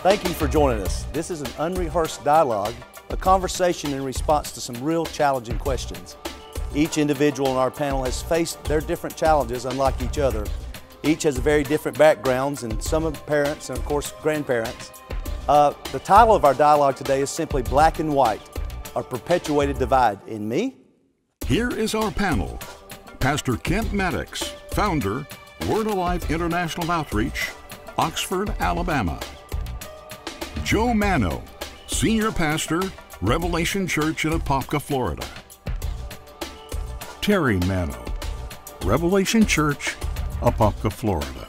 Thank you for joining us. This is an unrehearsed dialogue, a conversation in response to some real challenging questions. Each individual on our panel has faced their different challenges unlike each other. Each has very different backgrounds, and some of parents and of course grandparents. The title of our dialogue today is simply Black and White, a perpetuated divide in me. Here is our panel. Pastor Kent Mattox, founder, Word Alive International Outreach, Oxford, Alabama. Joe Manno, senior pastor, Revelation Church in Apopka, Florida. Terri Manno, Revelation Church, Apopka, Florida.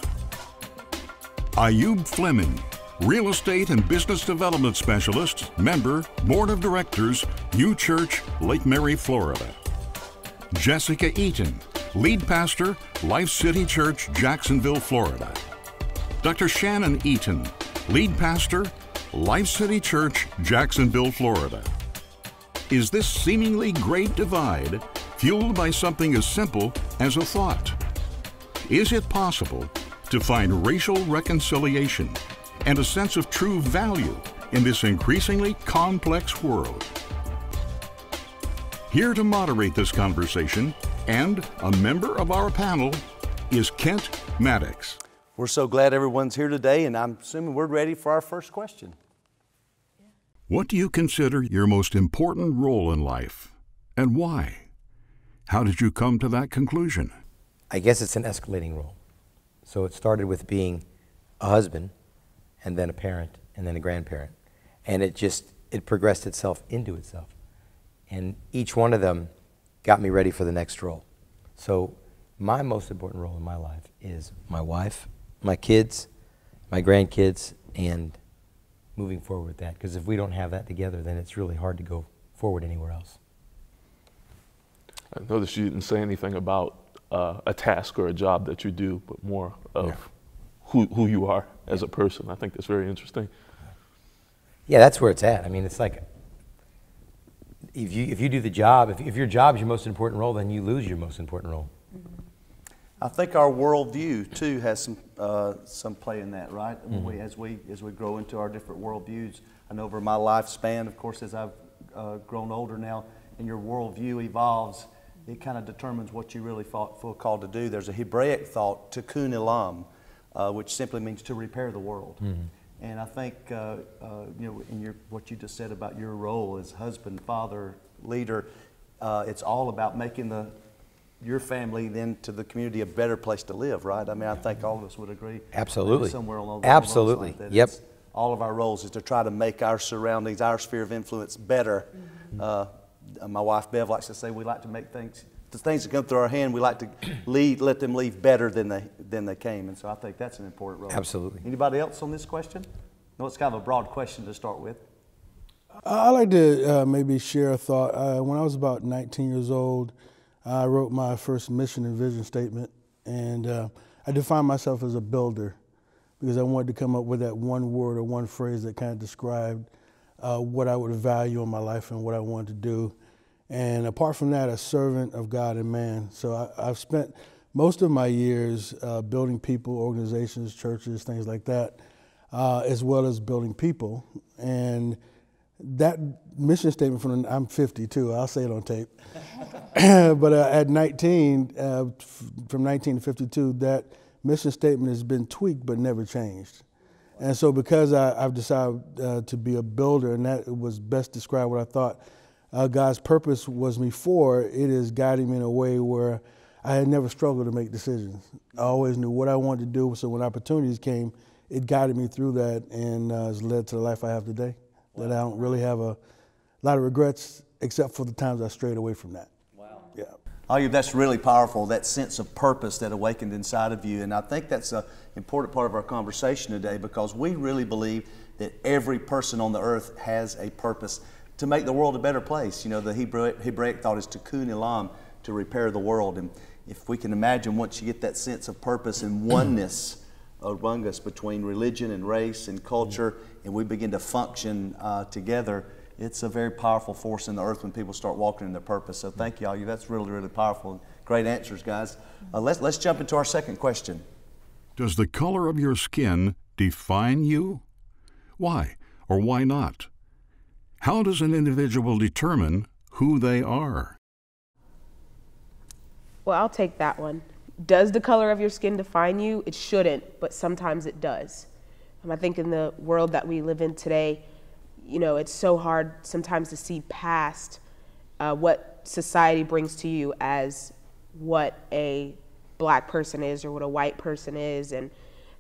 Ayub Fleming, real estate and business development specialist, member, board of directors, U Church, Lake Mary, Florida. Jessica Eaton, lead pastor, Life City Church, Jacksonville, Florida. Dr. Shanon Eaton, lead pastor, Life City Church, Jacksonville, Florida. Is this seemingly great divide fueled by something as simple as a thought? Is it possible to find racial reconciliation and a sense of true value in this increasingly complex world? Here to moderate this conversation and a member of our panel is Kent Mattox. We're so glad everyone's here today, and I'm assuming we're ready for our first question. What do you consider your most important role in life, and why? How did you come to that conclusion? I guess it's an escalating role. So it started with being a husband, and then a parent, and then a grandparent. And it progressed itself into itself. And each one of them got me ready for the next role. So my most important role in my life is my wife, my kids, my grandkids, and moving forward with that. Because if we don't have that together, then it's really hard to go forward anywhere else. I noticed you didn't say anything about a task or a job that you do, but more of who you are as a person. I think that's very interesting. Yeah, that's where it's at. I mean, it's like, if you do the job, if your job is your most important role, then you lose your most important role. I think our worldview too has some play in that, right? Mm-hmm. As we grow into our different worldviews, and over my lifespan, of course, as I've grown older now, and your worldview evolves, it kind of determines what you really feel called to do. There's a Hebraic thought, tikkun olam, which simply means to repair the world. Mm-hmm. And I think, in what you just said about your role as husband, father, leader, it's all about making your family, then to the community, a better place to live, right? I mean, I think all of us would agree. Absolutely. Somewhere along Absolutely. That yep. All of our roles is to try to make our surroundings, our sphere of influence better. Mm-hmm. My wife, Bev, likes to say we like to make the things that come through our hand, we like to let them leave better than they came. And so I think that's an important role. Absolutely. Anybody else on this question? No, it's kind of a broad question to start with. I'd like to maybe share a thought. When I was about 19 years old, I wrote my first mission and vision statement, and I defined myself as a builder because I wanted to come up with that one word or one phrase that kind of described what I would value in my life and what I wanted to do. And apart from that, a servant of God and man. So I've spent most of my years building people, organizations, churches, things like that, as well as building people. And that mission statement I'm 52, I'll say it on tape. But at 19, from 19 to 52, that mission statement has been tweaked but never changed. And so because I've decided to be a builder, and that was best described what I thought God's purpose was me for, it is guiding me in a way where I had never struggled to make decisions. I always knew what I wanted to do, so when opportunities came, it guided me through that and has led to the life I have today. Wow. That I don't really have a lot of regrets except for the times I strayed away from that. Wow. Yeah. Ayub, that's really powerful, that sense of purpose that awakened inside of you. And I think that's an important part of our conversation today because we really believe that every person on the earth has a purpose to make the world a better place. You know, the Hebraic thought is tikkun olam, to repair the world. And if we can imagine once you get that sense of purpose and oneness among us between religion and race and culture, and we begin to function together, it's a very powerful force in the earth when people start walking in their purpose. So thank you, all you. That's really, really powerful. Great answers, guys. Let's jump into our second question. Does the color of your skin define you? Why or why not? How does an individual determine who they are? Well, I'll take that one. Does the color of your skin define you? It shouldn't, but sometimes it does. I think in the world that we live in today, you know, it's so hard sometimes to see past what society brings to you as what a black person is or what a white person is. And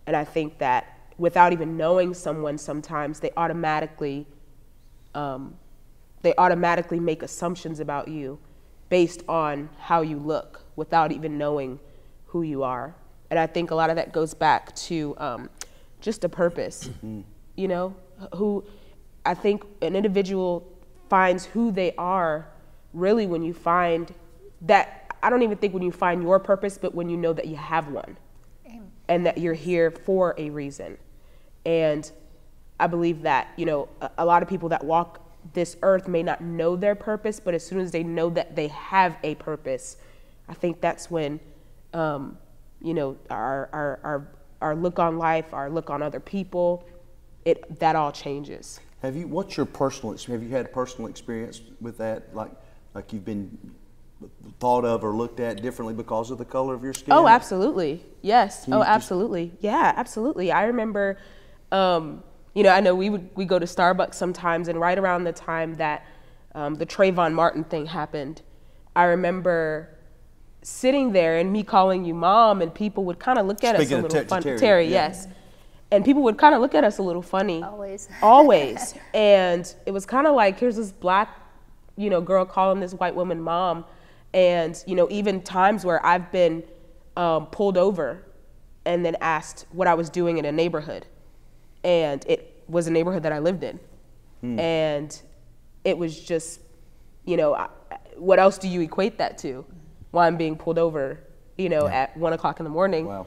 I think that without even knowing someone, sometimes they automatically make assumptions about you based on how you look without even knowing who you are. And I think a lot of that goes back to just a purpose. You know, who I think an individual finds who they are really when you find that, I don't even think when you find your purpose, but when you know that you have one and that you're here for a reason. And I believe that, you know, a lot of people that walk this earth may not know their purpose, but as soon as they know that they have a purpose, I think that's when, you know, our look on life, our look on other people, that all changes. What's your personal experience? Have you had personal experience with that? Like you've been thought of or looked at differently because of the color of your skin? Oh, absolutely. Yes. Oh, absolutely. Yeah, absolutely. I remember, you know, I know we go to Starbucks sometimes, and right around the time that the Trayvon Martin thing happened, I remember sitting there and me calling you mom, and people would kind of look at us a little funny. Terri, yeah. yes. And people would kind of look at us a little funny. Always. Always. And it was kind of like, here's this black, you know, girl calling this white woman mom. And, you know, even times where I've been pulled over and then asked what I was doing in a neighborhood. And it was a neighborhood that I lived in. And it was just, you know, what else do you equate that to? Why I'm being pulled over, you know, at 1 o'clock in the morning. Wow.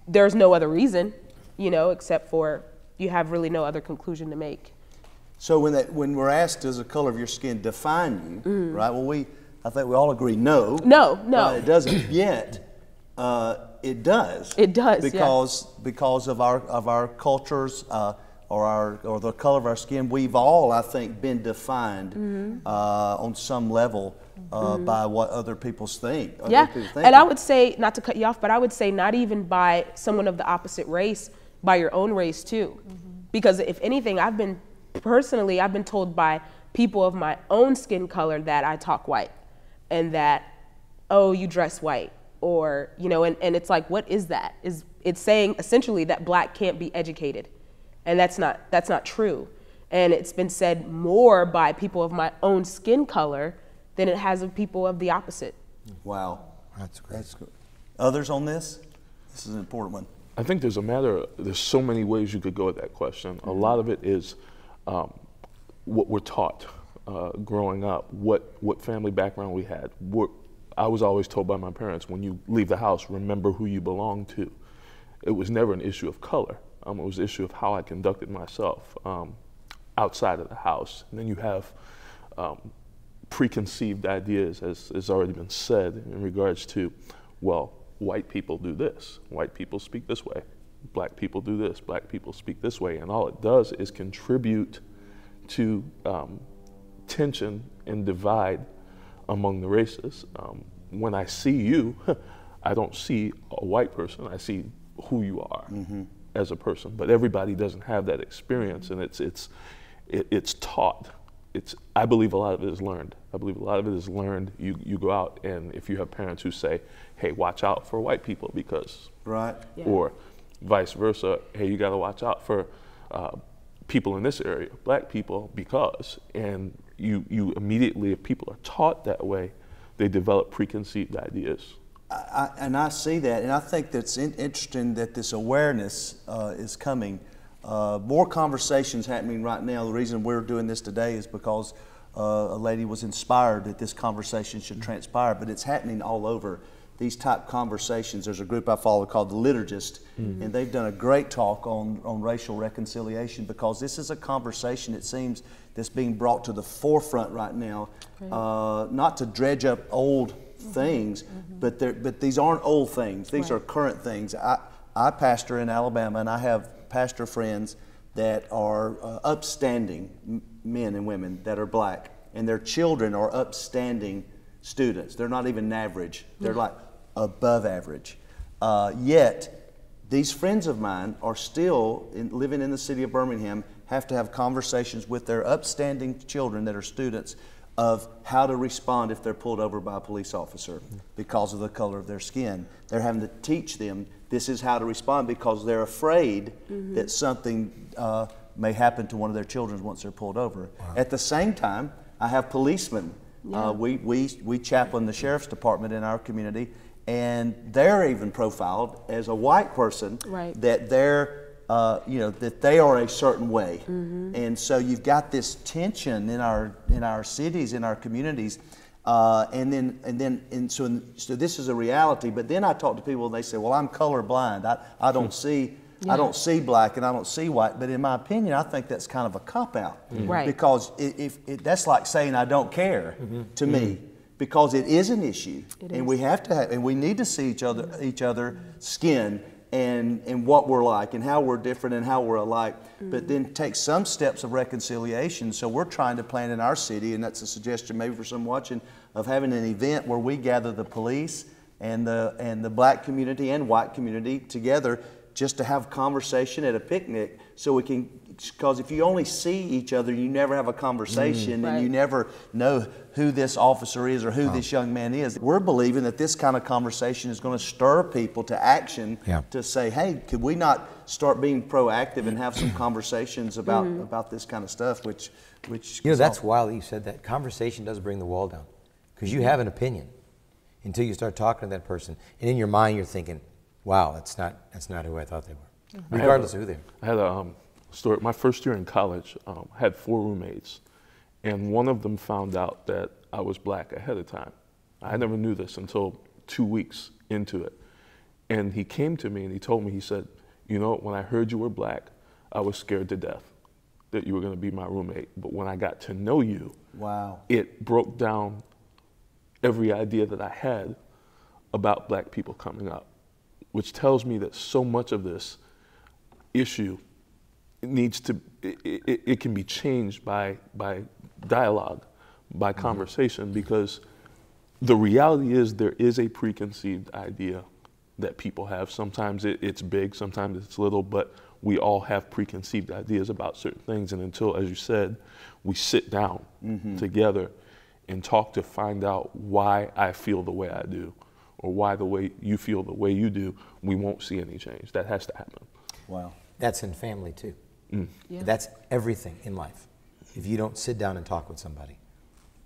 There's no other reason, you know, except for you have really no other conclusion to make. So when we're asked, does the color of your skin define you, right? Well, I think we all agree, no. No. It doesn't yet. It does. It does, because of our cultures or the color of our skin. We've all, I think, been defined on some level by what other people think. And I would say, not to cut you off, but I would say not even by someone of the opposite race, by your own race too. Because if anything, I've been told by people of my own skin color that I talk white, and that, oh, you dress white, or, you know, and it's like, what is that? It's saying essentially that black can't be educated, and that's not true. And it's been said more by people of my own skin color than it has of people of the opposite. Wow. That's great. That's good. Others on this? This is an important one. I think there's so many ways you could go with that question. A lot of it is what we're taught growing up, what family background we had. I was always told by my parents, when you leave the house, remember who you belong to. It was never an issue of color. It was an issue of how I conducted myself outside of the house. And then you have preconceived ideas, as has already been said, in regards to, well, white people do this, white people speak this way, black people do this, black people speak this way, and all it does is contribute to tension and divide among the races. When I see you, I don't see a white person, I see who you are as a person, but everybody doesn't have that experience, and it's taught. I believe a lot of it is learned. I believe a lot of it is learned. You go out, and if you have parents who say, hey, watch out for white people because, right, or vice versa, hey, you gotta watch out for people in this area, black people, because, and you immediately, if people are taught that way, they develop preconceived ideas. And I see that, and I think that's interesting that this awareness is coming. More conversations happening right now. The reason we're doing this today is because a lady was inspired that this conversation should transpire, but it's happening all over. These type conversations, there's a group I follow called the Liturgist, and they've done a great talk on racial reconciliation, because this is a conversation, it seems, that's being brought to the forefront right now, not to dredge up old things, but these aren't old things. These are current things. I pastor in Alabama, and I have pastor friends that are upstanding men and women that are black, and their children are upstanding students. They're not even average. They're like above average. Yet, these friends of mine are still living in the city of Birmingham, have to have conversations with their upstanding children that are students of how to respond if they're pulled over by a police officer because of the color of their skin. They're having to teach them this is how to respond because they're afraid that something may happen to one of their children once they're pulled over. Wow. At the same time, I have policemen. Yeah. We chaplain the sheriff's department in our community, and they're even profiled as a white person, right, that they're that they are a certain way, and so you've got this tension in our cities, in our communities, and so this is a reality. But then I talk to people, and they say, "Well, I'm colorblind. I don't see." Yeah. I don't see black and I don't see white, but in my opinion, I think that's kind of a cop-out. Right. Because that's like saying I don't care to me, because it is an issue, and we have to have, and we need to see each other skin and what we're like and how we're different and how we're alike, but then take some steps of reconciliation. So we're trying to plan in our city, and that's a suggestion maybe for some watching, of having an event where we gather the police and the black community and white community together, just to have conversation at a picnic, so we can, because if you only see each other, you never have a conversation, and you never know who this officer is or who this young man is. We're believing that this kind of conversation is going to stir people to action, to say, hey, could we not start being proactive and have some conversations about this kind of stuff, which that's wild that you said that. Conversation does bring the wall down, because you have an opinion until you start talking to that person, and in your mind you're thinking, wow, that's not who I thought they were, regardless of who they are. I had a story. My first year in college, I had 4 roommates, and one of them found out that I was black ahead of time. I never knew this until 2 weeks into it. And he came to me and he told me, he said, you know, when I heard you were black, I was scared to death that you were going to be my roommate. But when I got to know you, it broke down every idea that I had about black people coming up, which tells me that so much of this issue needs to, it can be changed by dialogue, by conversation, because the reality is there is a preconceived idea that people have. Sometimes it's big, sometimes it's little, but we all have preconceived ideas about certain things. And until, as you said, we sit down together and talk to find out why I feel the way I do, or why the way you feel the way you do, we won't see any change. That has to happen. Wow. That's in family too. Yeah. That's everything in life. If you don't sit down and talk with somebody,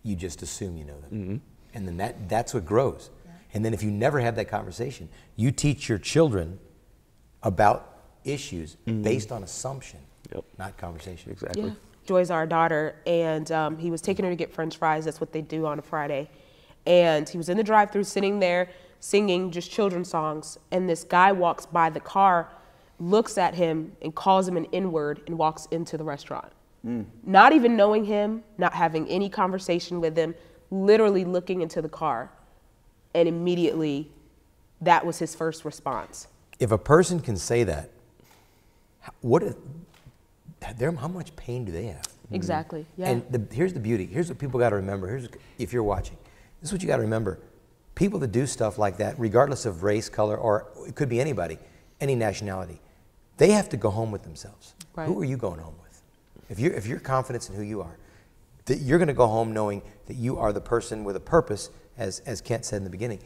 you just assume you know them. And then that's what grows. Yeah. And then if you never have that conversation, you teach your children about issues based on assumption, not conversation. Exactly. Yeah. Joy's our daughter, and he was taking her to get French fries. That's what they do on a Friday. And he was in the drive-thru sitting there singing just children's songs, and this guy walks by the car, looks at him and calls him an N-word, and walks into the restaurant. Not even knowing him, not having any conversation with him, literally looking into the car, and immediately that was his first response. If a person can say that, how much pain do they have? Exactly, yeah. And here's the beauty. Here's what people got to remember. If you're watching, this is what you got to remember. People that do stuff like that, regardless of race, color, or it could be anybody, any nationality, they have to go home with themselves. Right. Who are you going home with? If you're confident in who you are, that you're going to go home knowing that you are the person with a purpose, as Kent said in the beginning.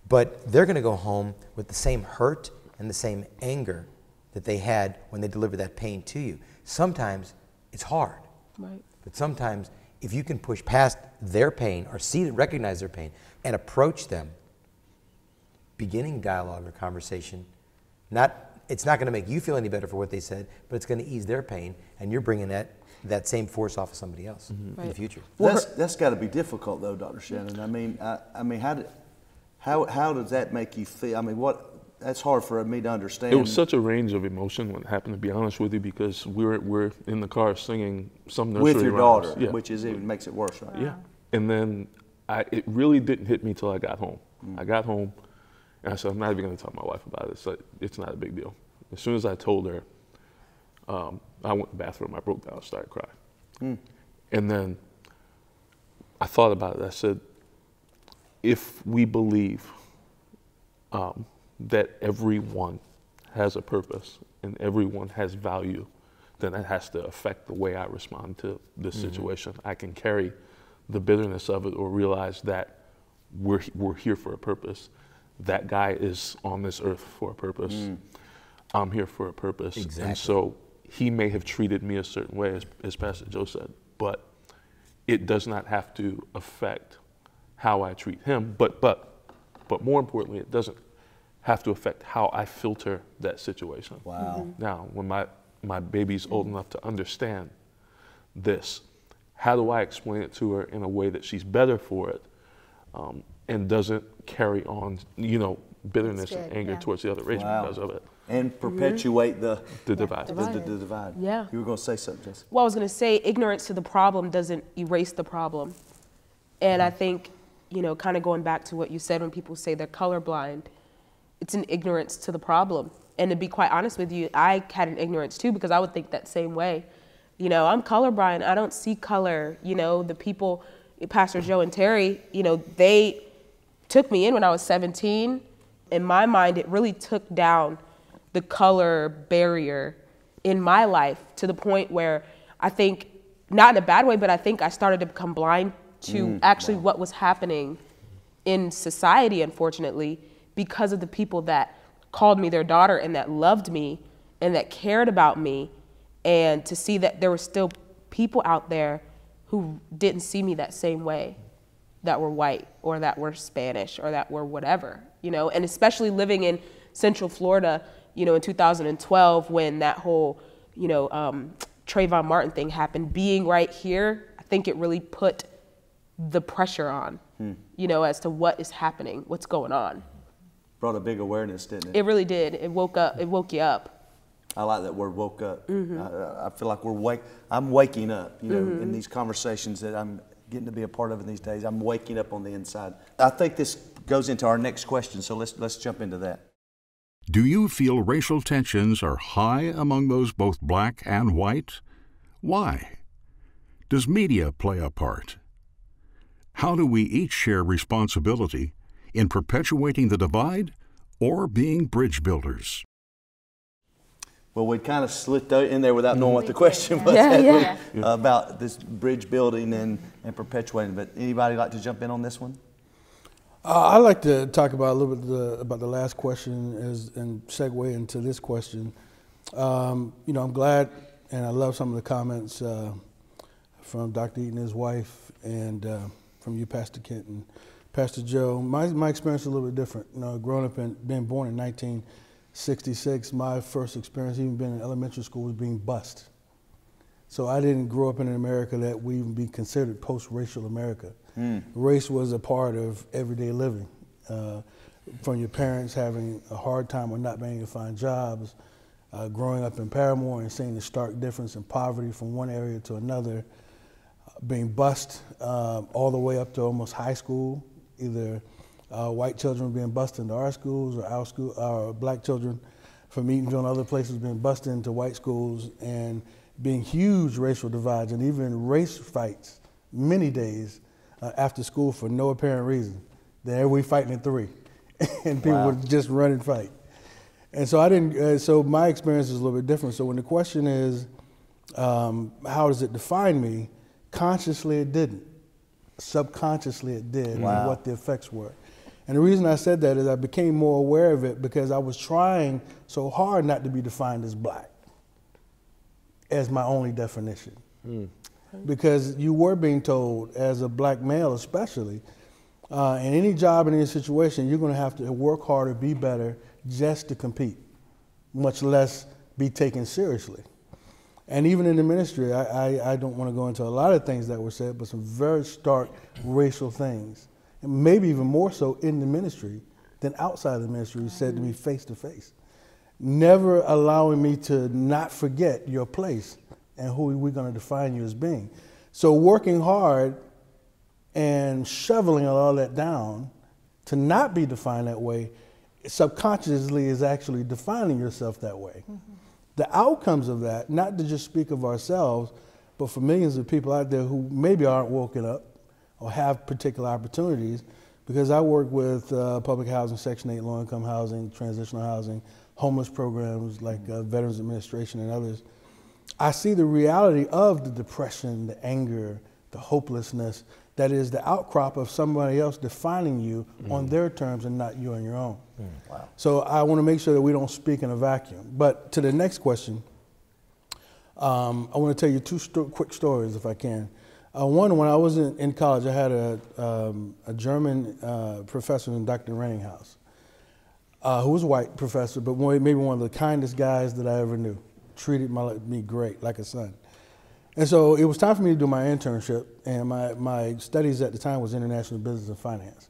But they're going to go home with the same hurt and the same anger that they had when they delivered that pain to you. Sometimes it's hard. Right. But sometimes if you can push past their pain, or recognize their pain, and approach them, beginning dialogue or conversation, it's not going to make you feel any better for what they said, but it's going to ease their pain, and you're bringing that same force off of somebody else in the future. That's got to be difficult, though, Dr. Shanon. I mean, how does that make you feel? I mean, that's hard for me to understand. It was such a range of emotion when it happened, to be honest with you, because we're in the car singing some nursery with your rhymes. daughter, which even makes it worse, right? Yeah, and then it really didn't hit me till I got home. I got home, and I said, I'm not even going to tell my wife about it. It's not a big deal. As soon as I told her, I went to the bathroom, I broke down, started crying. And then I thought about it. I said, if we believe that everyone has a purpose and everyone has value, then that has to affect the way I respond to this situation. I can carry the bitterness of it or realize that we're here for a purpose. That guy is on this earth for a purpose. I'm here for a purpose. Exactly. And so he may have treated me a certain way, as Pastor Joe said, but it does not have to affect how I treat him. But more importantly, it doesn't have to affect how I filter that situation. Wow. Now, when my baby's old enough to understand this, how do I explain it to her in a way that she's better for it, and doesn't carry on, bitterness and anger towards the other race because of it? And perpetuate the divide. The divide. Yeah. You were going to say something, Jessica? Well, I was going to say ignorance to the problem doesn't erase the problem. And I think, kind of going back to what you said when people say they're colorblind, it's an ignorance to the problem. And to be quite honest with you, I had an ignorance too, because I would think that same way. I'm colorblind. I don't see color. The people, Pastor Joe and Terry, they took me in when I was 17. In my mind, it really took down the color barrier in my life to the point where I think, not in a bad way, but I think I started to become blind to actually what was happening in society, unfortunately, because of the people that called me their daughter and that loved me and that cared about me, and to see that there were still people out there who didn't see me that same way, that were white or that were Spanish or that were whatever, and especially living in Central Florida, in 2012 when that whole, Trayvon Martin thing happened, being right here, I think it really put the pressure on, as to what is happening, what's going on. Brought a big awareness, didn't it? It really did. It woke you up. I like that word, woke up. I feel like I'm waking up, in these conversations that I'm getting to be a part of in these days. I'm waking up on the inside. I think this goes into our next question, so let's jump into that. Do you feel racial tensions are high among those both black and white? Why? Does media play a part? How do we each share responsibility in perpetuating the divide or being bridge builders? Well, we kind of slipped in there without knowing what the question was about this bridge building and perpetuating. But anybody like to jump in on this one? I'd like to talk about a little bit about the last question and segue into this question. I'm glad and I love some of the comments from Dr. Eaton and his wife, and from you, Pastor Kent and Pastor Joe. My experience is a little bit different. Growing up and being born in 1966, my first experience, even being in elementary school, was being bused. So I didn't grow up in an America that we even be considered post-racial America. Race was a part of everyday living. From your parents having a hard time or not being able to find jobs, growing up in Paramore and seeing the stark difference in poverty from one area to another, being bused all the way up to almost high school, either white children being bused into our schools or our black children from Eatonville and other places being bused into white schools, and being huge racial divides and even race fights many days after school for no apparent reason. Then we fighting at 3 and people would just run and fight. And so so my experience is a little bit different. So when the question is, how does it define me? Consciously it didn't. Subconsciously it did, and what the effects were. And the reason I said that is I became more aware of it because I was trying so hard not to be defined as black as my only definition. Because you were being told, as a black male especially, in any job, in any situation, you're going to have to work harder, be better, just to compete, much less be taken seriously. And even in the ministry, I don't want to go into a lot of things that were said, but some very stark racial things, and maybe even more so in the ministry than outside of the ministry, said to me face to face, never allowing me to not forget your place and who we're going to define you as being. So working hard and shoveling all that down to not be defined that way, subconsciously is actually defining yourself that way. The outcomes of that, not to just speak of ourselves, but for millions of people out there who maybe aren't woken up or have particular opportunities, because I work with public housing, Section 8 low-income housing, transitional housing, homeless programs like Veterans Administration and others. I see the reality of the depression, the anger, the hopelessness that is the outcrop of somebody else defining you on their terms and not you on your own. Wow. So I want to make sure that we don't speak in a vacuum. But to the next question, I want to tell you two quick stories if I can. One, when I was in college, I had a German professor named Dr. Renninghaus, who was a white professor, but maybe one of the kindest guys that I ever knew. Treated me great, like a son. And so it was time for me to do my internship, and my studies at the time was international business and finance.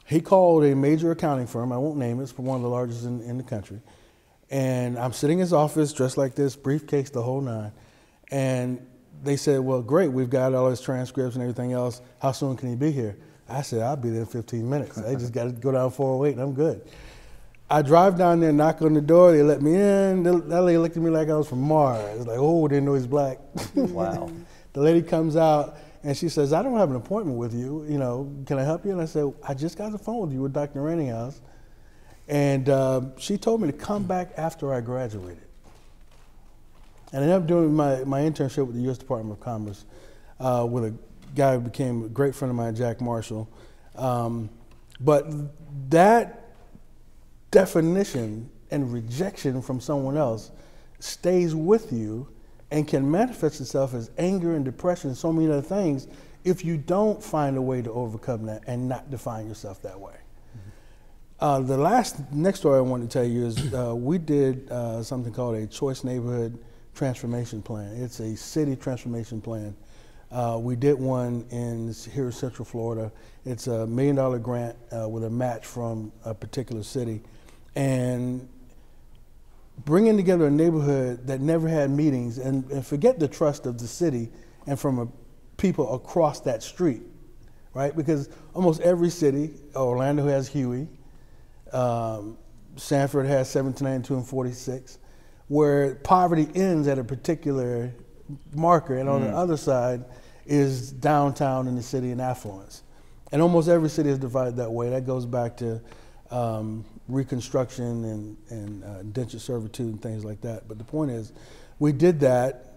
He called a major accounting firm, I won't name it, it's one of the largest in the country. And I'm sitting in his office dressed like this, briefcase, the whole nine. And they said, well, great, we've got all his transcripts and everything else. How soon can he be here? I said, I'll be there in 15 minutes. I just got to go down 408 and I'm good. I drive down there, knock on the door, they let me in. That lady looked at me like I was from Mars. Like, oh, didn't know he's black. Wow. The lady comes out and she says, I don't have an appointment with you. You know, can I help you? And I said, I just got the phone with you with Dr. Renninghaus. And she told me to come back after I graduated. And I ended up doing my internship with the U.S. Department of Commerce with a guy who became a great friend of mine, Jack Marshall. But that definition and rejection from someone else stays with you and can manifest itself as anger and depression and so many other things if you don't find a way to overcome that and not define yourself that way. The next story I want to tell you is we did something called a Choice Neighborhood Transformation Plan. It's a city transformation plan. We did one here in Central Florida. It's $1 million grant with a match from a particular city. And bringing together a neighborhood that never had meetings and forget the trust of the city and from people across that street, right? Because almost every city, Orlando has Huey, Sanford has 1792 and 46, where poverty ends at a particular marker, and on the other side is downtown in the city and affluence. And almost every city is divided that way. That goes back to Reconstruction and indentured servitude and things like that. But the point is, we did that.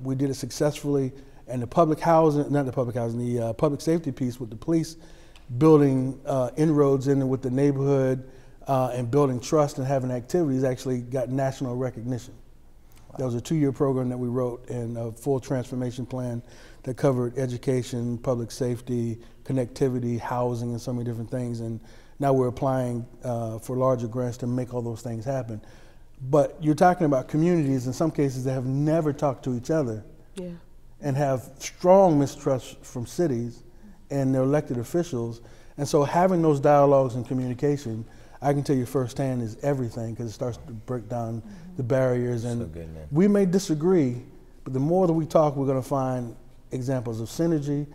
We did it successfully, and the public housing, not the public housing, the public safety piece with the police building inroads in with the neighborhood and building trust and having activities actually got national recognition. Wow. That was a 2-year program that we wrote and a full transformation plan that covered education, public safety, connectivity, housing, and so many different things. And now we're applying for larger grants to make all those things happen. But you're talking about communities in some cases that have never talked to each other and have strong mistrust from cities and their elected officials. And so having those dialogues and communication, I can tell you firsthand, is everything, because it starts to break down the barriers. And so good, man. We may disagree, but the more that we talk, we're going to find examples of synergy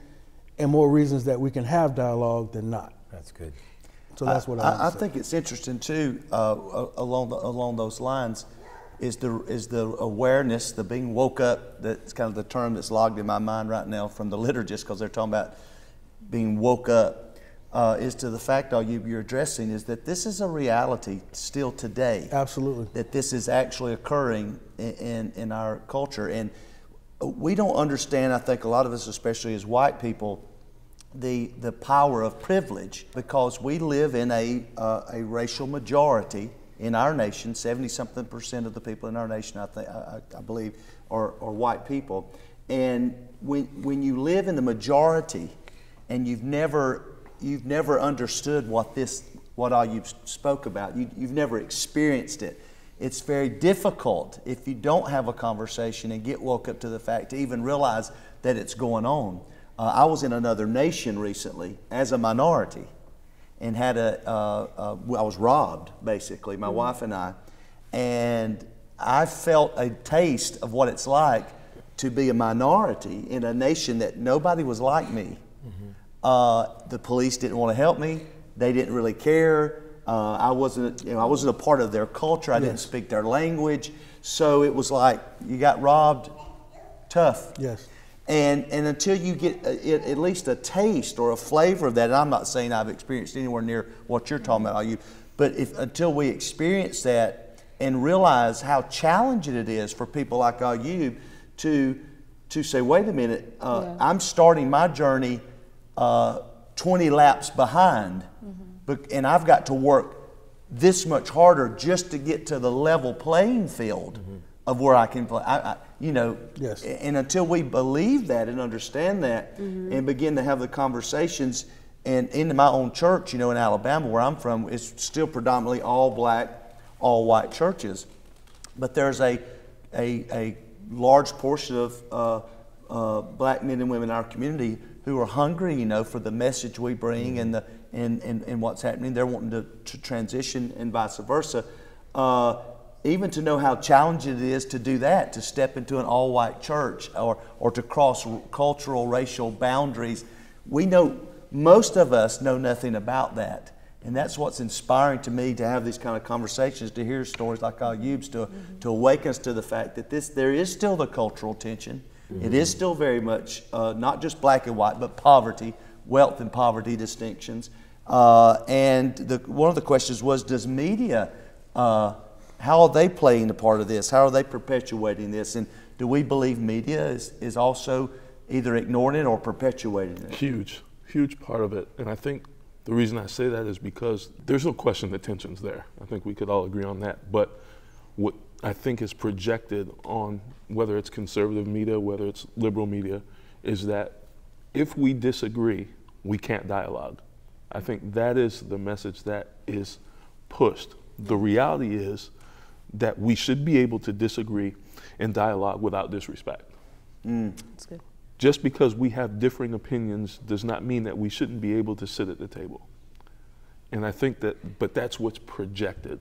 and more reasons that we can have dialogue than not. That's good. So that's what I think it's interesting too, along those lines, is the awareness, the being woke up. That's kind of the term that's logged in my mind right now from the liturgists, because they're talking about being woke up. Is to the fact you're addressing is that this is a reality still today. Absolutely. That this is actually occurring in our culture, and we don't understand. I think a lot of us, especially as white people, the power of privilege, because we live in a racial majority in our nation. 70-something% of the people in our nation, I believe, are white people. And when you live in the majority, and you've never understood what Ayub spoke about, you've never experienced it. It's very difficult if you don't have a conversation and get woke up to the fact to even realize that it's going on. I was in another nation recently as a minority, and I was robbed, basically, my wife and I, and I felt a taste of what it's like to be a minority in a nation that nobody was like me. The police didn't want to help me. They didn't really care. I wasn't a part of their culture. I didn't speak their language. So it was like you got robbed tough. Yes. And until you get at least a taste or a flavor of that, and I'm not saying I've experienced anywhere near what you're talking about, Ayub, but until we experience that and realize how challenging it is for people like Ayub to say, wait a minute, I'm starting my journey 20 laps behind, and I've got to work this much harder just to get to the level playing field of where I can play. Yes. And until we believe that and understand that and begin to have the conversations, and in my own church, in Alabama where I'm from, it's still predominantly all black, all white churches. But there's a large portion of black men and women in our community who are hungry, for the message we bring and what's happening. They're wanting to transition and vice versa. Even to know how challenging it is to do that, to step into an all-white church or to cross cultural, racial boundaries. We know, most of us know nothing about that. And that's what's inspiring to me, to have these kind of conversations, to hear stories like Ayub's, to awaken us to the fact that there is still the cultural tension. It is still very much not just black and white, but poverty, wealth and poverty distinctions. And one of the questions was, does media, how are they playing a part of this? How are they perpetuating this? And do we believe media is also either ignoring it or perpetuating it? Huge part of it. And I think the reason I say that is because there's no question the tension's there. I think we could all agree on that. But what I think is projected on, whether it's conservative media, whether it's liberal media, is that if we disagree, we can't dialogue. I think that is the message that is pushed. The reality is that we should be able to disagree and dialogue without disrespect. That's good. Just because we have differing opinions does not mean that we shouldn't be able to sit at the table. And I think but that's what's projected.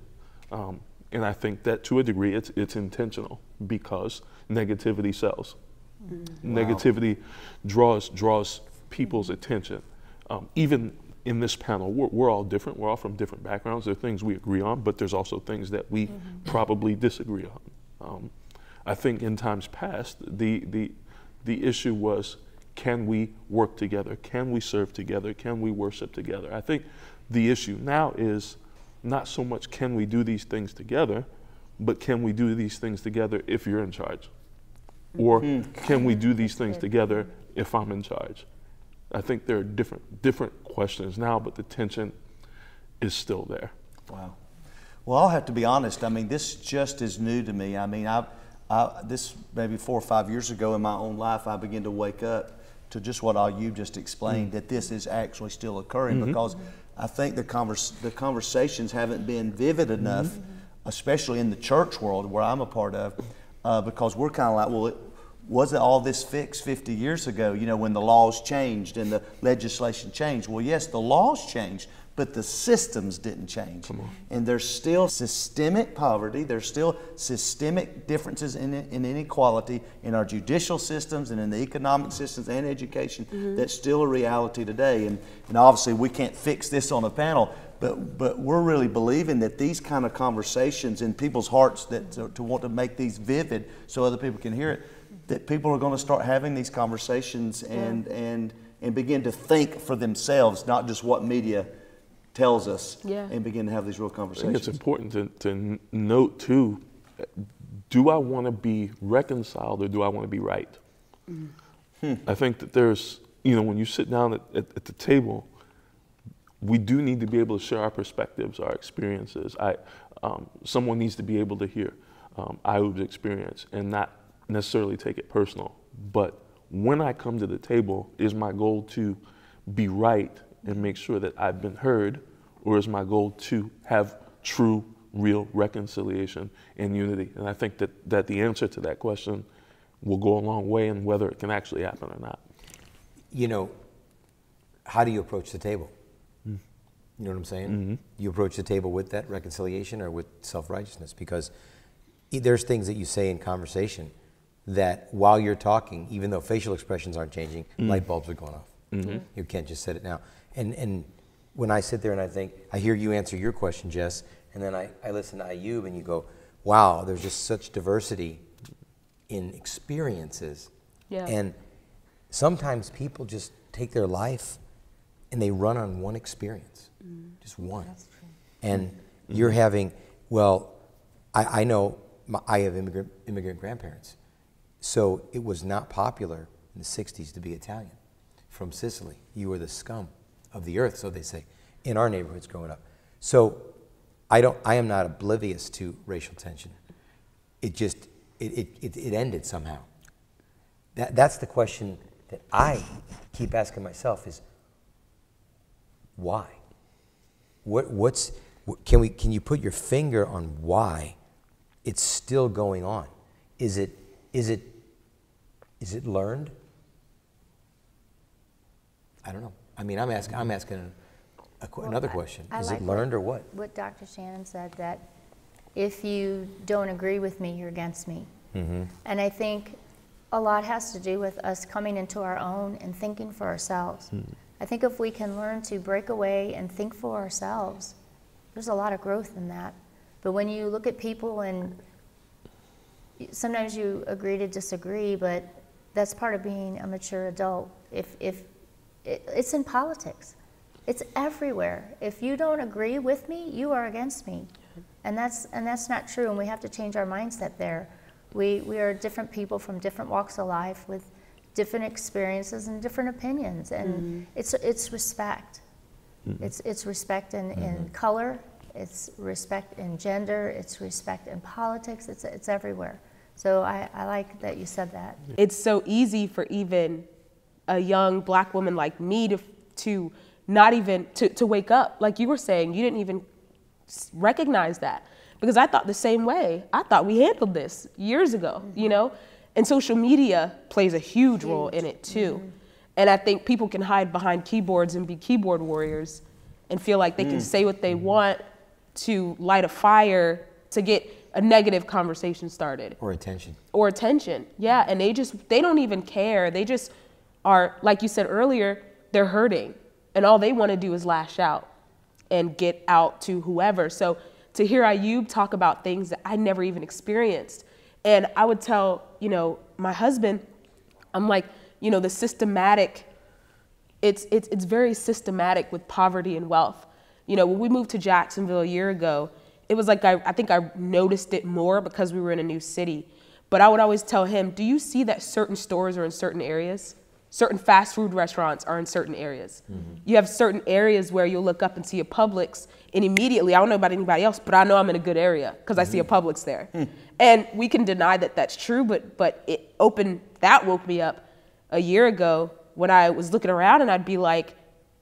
And I think that to a degree it's intentional, because negativity sells. Negativity draws people's attention. Even in this panel, we're all different. We're all from different backgrounds. There are things we agree on, but there's also things that we probably disagree on. I think in times past, the issue was, can we work together? Can we serve together? Can we worship together? I think the issue now is not so much can we do these things together, but can we do these things together if you're in charge? Or can we do these things together if I'm in charge? I think there are different questions now, but the tension is still there. Wow. Well, I'll have to be honest. I mean, this just is new to me. I mean, this maybe 4 or 5 years ago in my own life, I began to wake up to just what Ayub just explained, that this is actually still occurring, because I think the conversations haven't been vivid enough, especially in the church world where I'm a part of, because we're kind of like, well, wasn't all this fixed 50 years ago, when the laws changed and the legislation changed? Well, yes, the laws changed, but the systems didn't change. And there's still systemic poverty, there's still systemic differences in inequality in our judicial systems and in the economic systems and education. That's still a reality today. And obviously we can't fix this on a panel, but we're really believing that these kind of conversations in people's hearts, that to want to make these vivid so other people can hear it, that people are going to start having these conversations and begin to think for themselves, not just what media tells us, and begin to have these real conversations. I think it's important to note too, do I want to be reconciled or do I want to be right? I think that there's, when you sit down at the table, we do need to be able to share our perspectives, our experiences. Someone needs to be able to hear Ayub's experience and not necessarily take it personal. But when I come to the table, is my goal to be right and make sure that I've been heard, or is my goal to have true, real reconciliation and unity? And I think that the answer to that question will go a long way in whether it can actually happen or not. How do you approach the table? You know what I'm saying? You approach the table with that reconciliation or with self-righteousness, because there's things that you say in conversation that while you're talking, even though facial expressions aren't changing, light bulbs are going off. You can't just said it now. And when I sit there and I think, I hear you answer your question, Jess, and then I listen to Ayub and you go, wow, there's just such diversity in experiences. Yeah. And sometimes people just take their life and they run on one experience, just one. That's true. And you're having, well, I know I have immigrant grandparents. So it was not popular in the 60s to be Italian from Sicily. You were the scum of the earth, so they say, in our neighborhoods growing up. So I am not oblivious to racial tension. It just, it ended somehow. That's the question that I keep asking myself is, why? Can you put your finger on why it's still going on? Is it learned? I don't know. I mean, I'm asking another question. Is it learned or what? What Dr. Shanon said, that if you don't agree with me, you're against me. Mm-hmm. And I think a lot has to do with us coming into our own and thinking for ourselves. Mm. I think if we can learn to break away and think for ourselves, there's a lot of growth in that. But when you look at people and sometimes you agree to disagree, but that's part of being a mature adult. It's in politics. It's everywhere. If you don't agree with me, you are against me. And that's not true, and we have to change our mindset there. We are different people from different walks of life with different experiences and different opinions, and it's respect. It's respect in color, it's respect in gender, it's respect in politics, it's everywhere. So I like that you said that. It's so easy for even a young black woman like me to not even, to wake up. Like you were saying, you didn't even recognize that. Because I thought the same way. I thought we handled this years ago, you know? And social media plays a huge role in it too. And I think people can hide behind keyboards and be keyboard warriors and feel like they can say what they want to light a fire to get a negative conversation started. Or attention. Or attention, yeah. And they don't even care. They just are, like you said earlier, they're hurting. And all they want to do is lash out and get out to whoever. So to hear Ayub talk about things that I never even experienced. And I would tell, you know, my husband, I'm like, you know, the systematic, it's very systematic with poverty and wealth. You know, when we moved to Jacksonville a year ago, it was like, I think I noticed it more because we were in a new city. But I would always tell him, do you see that certain stores are in certain areas? Certain fast food restaurants are in certain areas. You have certain areas where you'll look up and see a Publix, and immediately, I don't know about anybody else, but I know I'm in a good area because I see a Publix there. And we can deny that that's true, but that woke me up a year ago when I was looking around and I'd be like,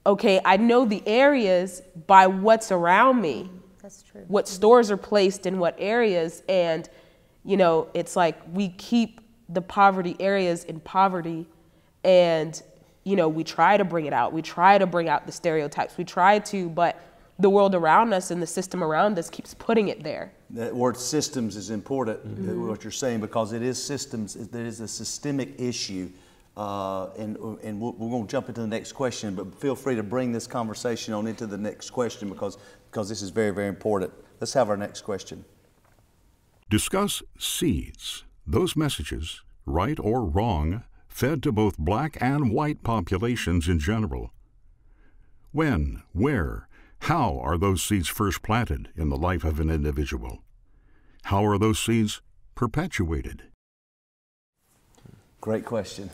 okay, I know the areas by what's around me. That's true. What stores are placed in what areas, and you know, it's like we keep the poverty areas in poverty. And, you know, we try to bring it out. We try to bring out the stereotypes. We try to, but the world around us and the system around us keeps putting it there. That word systems is important, what you're saying, because it is systems. There is a systemic issue. And we're going to jump into the next question, but feel free to bring this conversation on into the next question because this is very, very important. Let's have our next question. Discuss seeds, those messages, right or wrong, fed to both black and white populations in general. When, where, how are those seeds first planted in the life of an individual? How are those seeds perpetuated? Great question.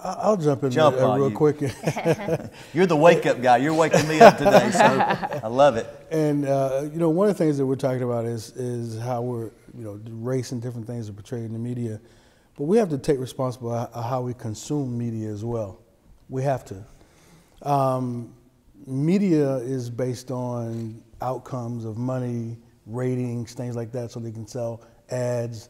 I'll jump in real quick. You're the wake-up guy. You're waking me up today, so I love it. And you know, one of the things that we're talking about is how we're, you know, race and different things are portrayed in the media. But we have to take responsibility of how we consume media as well. We have to. Media is based on outcomes of money, ratings, things like that, so they can sell ads.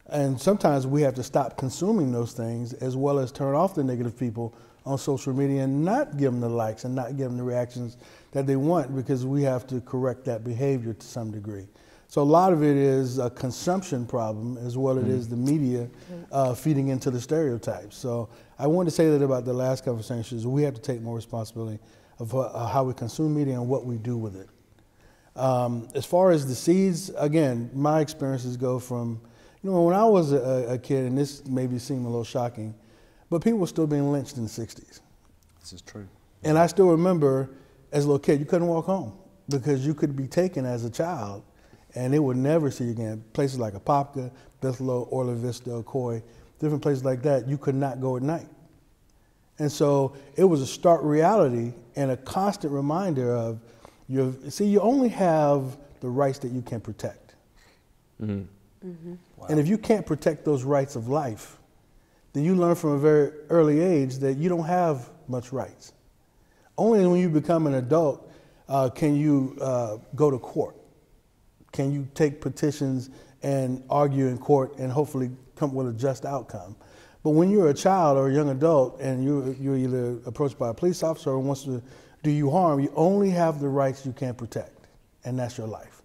And sometimes we have to stop consuming those things as well as turn off the negative people on social media and not give them the likes and not give them the reactions that they want, because we have to correct that behavior to some degree. So a lot of it is a consumption problem as well as it is the media feeding into the stereotypes. So I wanted to say that about the last conversation is we have to take more responsibility of how we consume media and what we do with it. As far as the seeds, again, my experiences go from, when I was a kid, and this maybe seemed a little shocking, but people were still being lynched in the 60s. This is true. And I still remember, as a little kid, you couldn't walk home because you could be taken as a child and they would never see you again. Places like Apopka, Bithlo, Orla Vista, Coy, different places like that, you could not go at night. And so it was a stark reality and a constant reminder of, you only have the rights that you can protect. Mm-hmm. Mm-hmm. Wow. And if you can't protect those rights of life, then you learn from a very early age that you don't have much rights. Only when you become an adult can you go to court. Can you take petitions and argue in court and hopefully come with a just outcome. But when you're a child or a young adult and you're either approached by a police officer or wants to do you harm, you only have the rights you can't protect, and that's your life.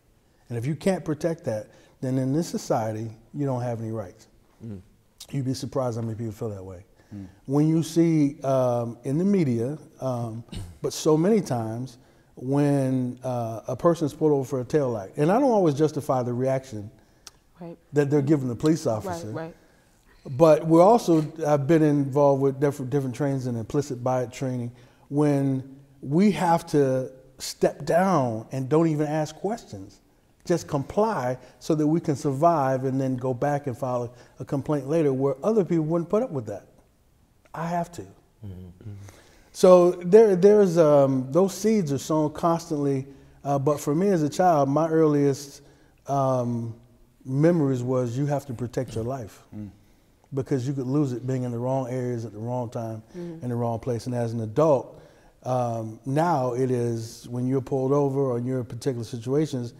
And if you can't protect that, then in this society, you don't have any rights. Mm. You'd be surprised how many people feel that way. Mm. When you see in the media, but so many times, when a person's pulled over for a taillight, and I don't always justify the reaction that they're giving the police officer, but we're also, I've been involved with different trainings and implicit bias training when we have to step down and don't even ask questions. Just comply so that we can survive and then go back and file a complaint later where other people wouldn't put up with that. I have to. Mm-hmm. So there's those seeds are sown constantly, but for me as a child, my earliest memories was you have to protect your life because you could lose it being in the wrong areas at the wrong time in the wrong place. And as an adult, now it is when you're pulled over or you're in particular situations,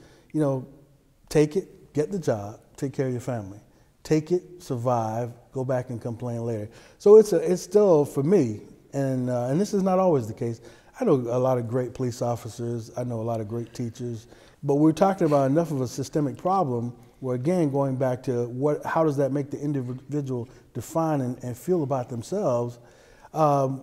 take it, get the job, take care of your family. Take it, survive, go back and complain later. So it's still, for me, and this is not always the case. I know a lot of great police officers. I know a lot of great teachers. But we're talking about enough of a systemic problem where, again, going back to how does that make the individual define and feel about themselves,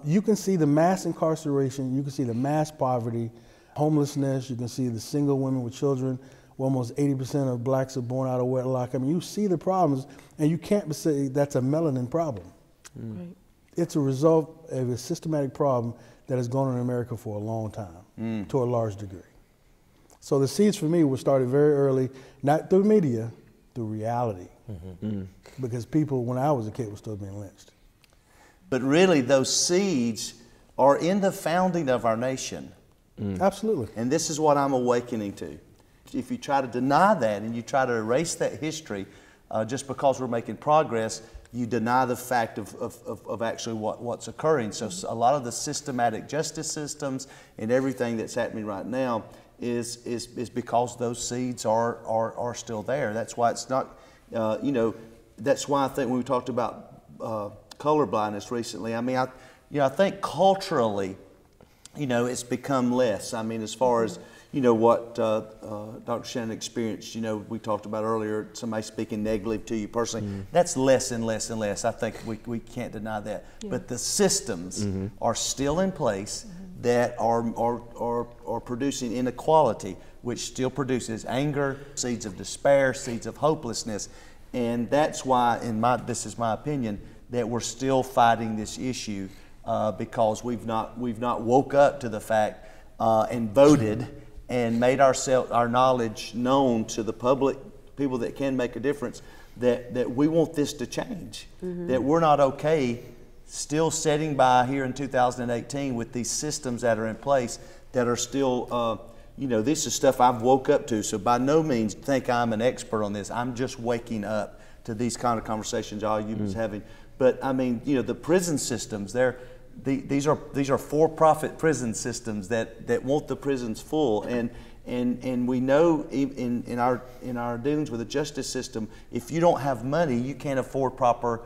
you can see the mass incarceration, you can see the mass poverty, homelessness, you can see the single women with children, where almost 80% of blacks are born out of wedlock. I mean, you see the problems, and you can't say that's a melanin problem. Right. It's a result of a systematic problem that has gone on in America for a long time, to a large degree. So the seeds for me were started very early, not through media, through reality. Because people, when I was a kid, were still being lynched. But really, those seeds are in the founding of our nation. Absolutely. And this is what I'm awakening to. If you try to deny that and you try to erase that history just because we're making progress, you deny the fact of actually what's occurring. So a lot of the systematic justice systems and everything that's happening right now is because those seeds are still there. That's why it's not, that's why I think when we talked about color blindness recently, I mean, I think culturally, it's become less. I mean, as far as, what Dr. Shanon experienced, we talked about earlier, somebody speaking negatively to you personally, that's less and less and less. I think we can't deny that. Yeah. But the systems are still in place that are producing inequality, which still produces anger, seeds of despair, seeds of hopelessness. And that's why, this is my opinion, that we're still fighting this issue because we've not woke up to the fact and voted and made our knowledge known to the public, people that can make a difference, that we want this to change, that we're not okay still sitting by here in 2018 with these systems that are in place that are still, this is stuff I've woke up to. So by no means think I'm an expert on this. I'm just waking up to these kind of conversations Ayub was having. But I mean, the prison systems, these are for-profit prison systems that want the prisons full, and we know in our dealings with the justice system, if you don't have money, you can't afford proper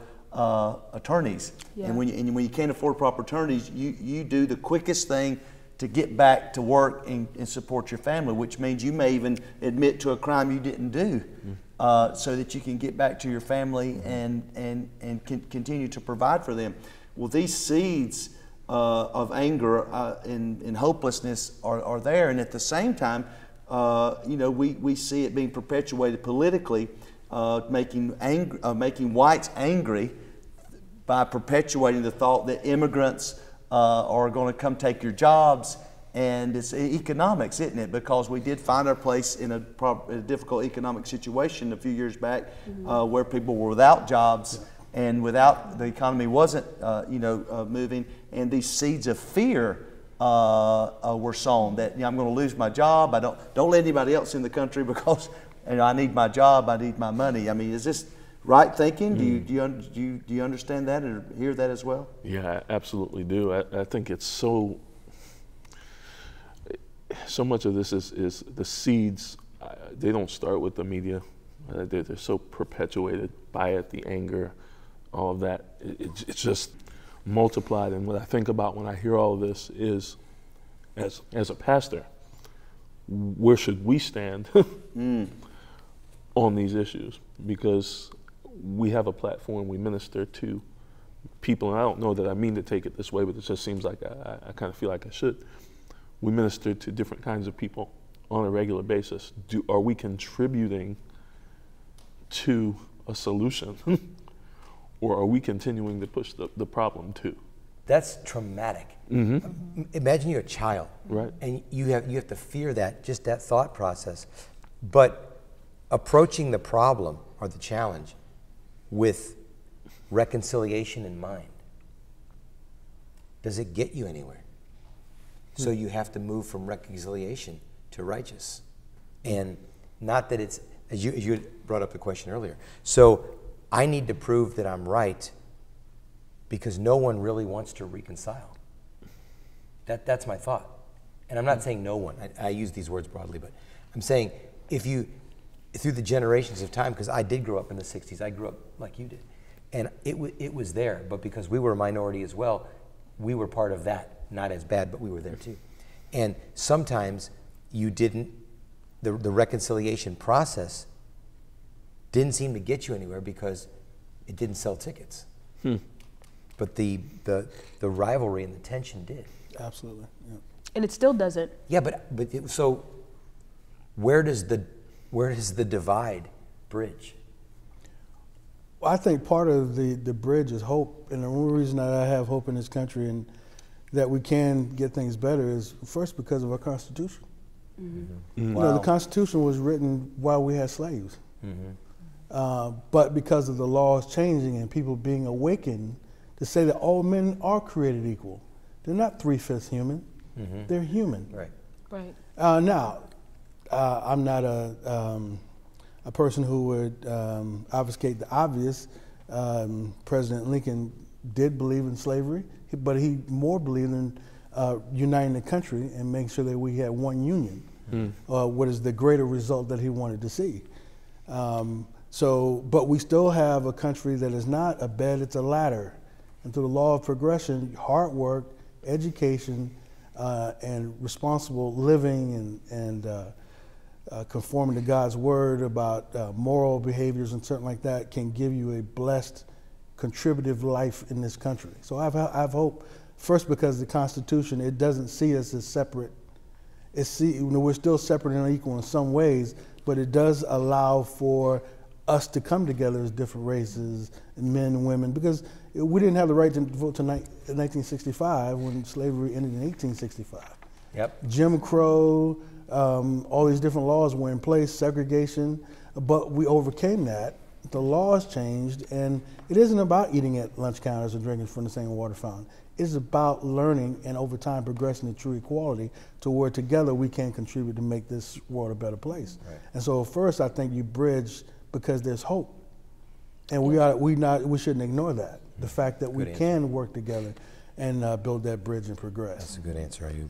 attorneys. Yeah. And when you can't afford proper attorneys, you do the quickest thing to get back to work and support your family, which means you may even admit to a crime you didn't do, so that you can get back to your family and continue to provide for them. Well, these seeds of anger and hopelessness are there. And at the same time, we see it being perpetuated politically, making whites angry by perpetuating the thought that immigrants are going to come take your jobs. And it's economics, isn't it? Because we did find our place in a difficult economic situation a few years back, where people were without jobs and without the economy wasn't, moving, and these seeds of fear were sown. That I'm going to lose my job. I don't let anybody else in the country because I need my job. I need my money. I mean, is this right thinking? Do you understand that or hear that as well? Yeah, I absolutely do. I think it's so much of this is the seeds. They don't start with the media. They're so perpetuated by it, the anger, all of that. It's just multiplied. And what I think about when I hear all of this is, as a pastor, where should we stand on these issues? Because we have a platform, we minister to people, and I don't know that I mean to take it this way, but it just seems like I kind of feel like I should. We minister to different kinds of people on a regular basis. Are we contributing to a solution, or are we continuing to push the problem too? That's traumatic. Imagine you're a child, right? And you have to fear that, just that thought process. But approaching the problem or the challenge with reconciliation in mind, does it get you anywhere? So you have to move from reconciliation to righteous. And not that it's, as you brought up the question earlier, so I need to prove that I'm right because no one really wants to reconcile. That's my thought. And I'm not saying no one, I use these words broadly, but I'm saying through the generations of time, because I did grow up in the 60s, I grew up like you did, and it was there, but because we were a minority as well, we were part of that. Not as bad, but we were there too. And sometimes the reconciliation process didn't seem to get you anywhere because it didn't sell tickets. But the rivalry and the tension did. Absolutely. Yeah. And it still doesn't. Yeah, so where does the divide bridge? Well, I think part of the bridge is hope, and the only reason that I have hope in this country and that we can get things better is first because of our Constitution. Wow. The Constitution was written while we had slaves. But because of the laws changing and people being awakened to say that all men are created equal. They're not 3/5 human. They're human. Right. Now, I'm not a person who would obfuscate the obvious. President Lincoln did believe in slavery, but he more believed in uniting the country and making sure that we had one union, what is the greater result that he wanted to see. But we still have a country that is not a bed, it's a ladder. And through the law of progression, hard work, education, and responsible living and conforming to God's word about moral behaviors and something like that can give you a blessed, contributive life in this country. So I have hope, first because the Constitution, it doesn't see us as separate. We're still separate and unequal in some ways, but it does allow for us to come together as different races, men and women, because we didn't have the right to vote in 1965 when slavery ended in 1865. Yep. Jim Crow, all these different laws were in place, segregation, but we overcame that. The laws changed, and it isn't about eating at lunch counters and drinking from the same water fountain. It's about learning and over time progressing to true equality to where together we can contribute to make this world a better place. Right. And so first I think you bridge because there's hope. And we shouldn't ignore that. The fact that we can work together and build that bridge and progress. That's a good answer, Ayub.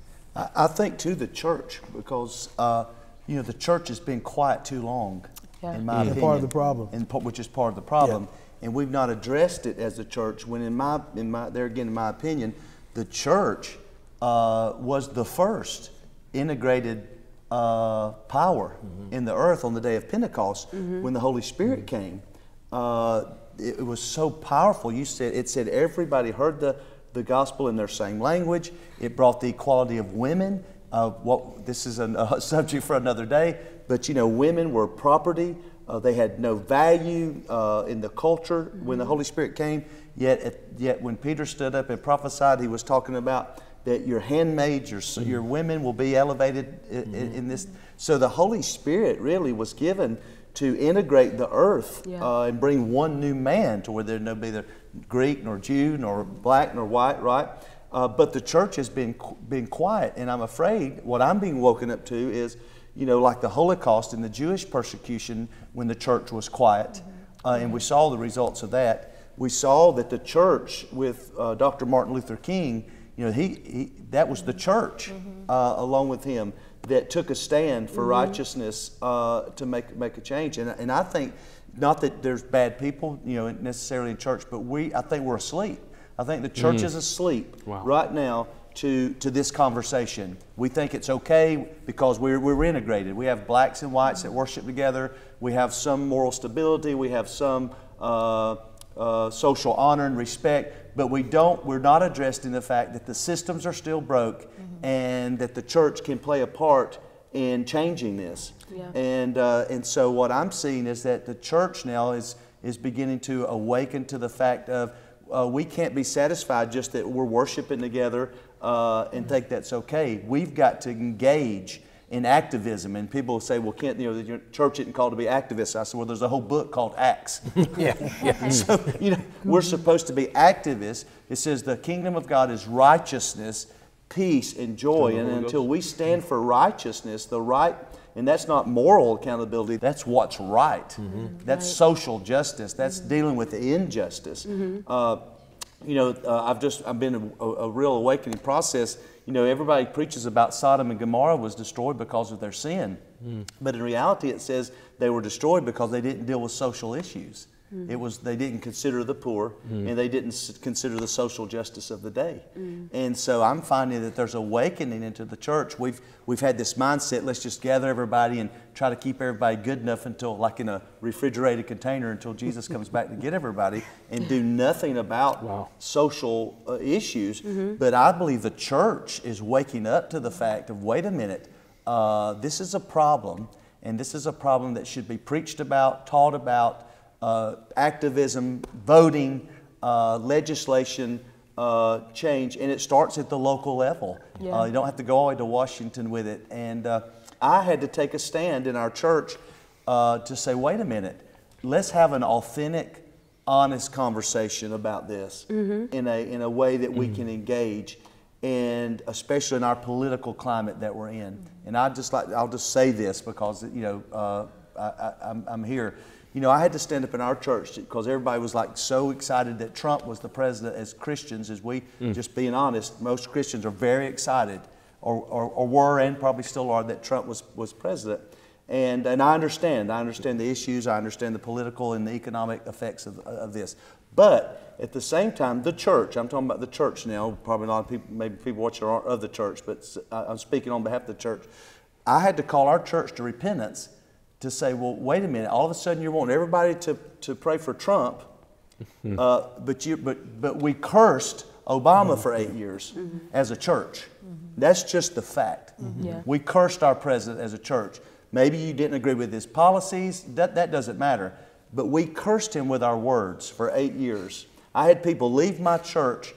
I think too the church, because the church has been quiet too long, in my opinion. Part of the problem. Which is part of the problem. Yeah. And we've not addressed it as the church, when in my opinion, the church was the first integrated power in the earth on the day of Pentecost when the Holy Spirit came. It was so powerful. It said everybody heard the the gospel in their same language. It brought the equality of women. This is a subject for another day, but women were property. They had no value in the culture when the Holy Spirit came. Yet when Peter stood up and prophesied, he was talking about that your handmaids, your women will be elevated in this. So the Holy Spirit really was given to integrate the earth and bring one new man to where there'd no be neither Greek nor Jew nor black nor white, right? But the church has been quiet, and I'm afraid what I'm being woken up to is, like the Holocaust and the Jewish persecution when the church was quiet, and we saw the results of that. We saw that the church with Dr. Martin Luther King, that was the church along with him that took a stand for righteousness to make a change. And I think, not that there's bad people, necessarily in church, but I think we're asleep. I think the church is asleep right now to this conversation. We think it's okay because we're integrated. We have blacks and whites that worship together. We have some moral stability. We have some social honor and respect, but we're not addressing the fact that the systems are still broke and that the church can play a part in changing this. And so what I'm seeing is that the church now is beginning to awaken to the fact of we can't be satisfied just that we're worshiping together and think that's okay. We've got to engage in activism. And people say, well, Kent, your church isn't called to be activists. I said, well, there's a whole book called Acts. So, we're supposed to be activists. It says the kingdom of God is righteousness, peace, and joy. And until we stand for righteousness, and that's not moral accountability, that's what's right. That's social justice. That's dealing with the injustice. I've been a real awakening process. Everybody preaches about Sodom and Gomorrah was destroyed because of their sin. But in reality, it says they were destroyed because they didn't deal with social issues. They didn't consider the poor, and they didn't consider the social justice of the day. And so I'm finding that there's awakening into the church. We've had this mindset, let's just gather everybody and try to keep everybody good enough until, like in a refrigerated container, until Jesus comes back to get everybody, and do nothing about social issues. But I believe the church is waking up to the fact of, wait a minute, this is a problem, and this is a problem that should be preached about, taught about, activism, voting, legislation, change, and it starts at the local level. You don't have to go all the way to Washington with it. And I had to take a stand in our church to say, wait a minute, let's have an authentic, honest conversation about this in a way that we can engage, and especially in our political climate that we're in. And I'll just say this because I'm here. I had to stand up in our church because everybody was so excited that Trump was the president. As Christians, just being honest, most Christians are very excited, or were and probably still are, that Trump was president. And I understand the issues, I understand the political and the economic effects of this. But at the same time, the church, I'm talking about the church now, probably a lot of people, maybe people watching aren't of the church, but I'm speaking on behalf of the church. I had to call our church to repentance to say, well, wait a minute, all of a sudden you want everybody to pray for Trump, but we cursed Obama for 8 years as a church. That's just the fact. We cursed our president as a church. Maybe you didn't agree with his policies, that doesn't matter. But we cursed him with our words for 8 years. I had people leave my church.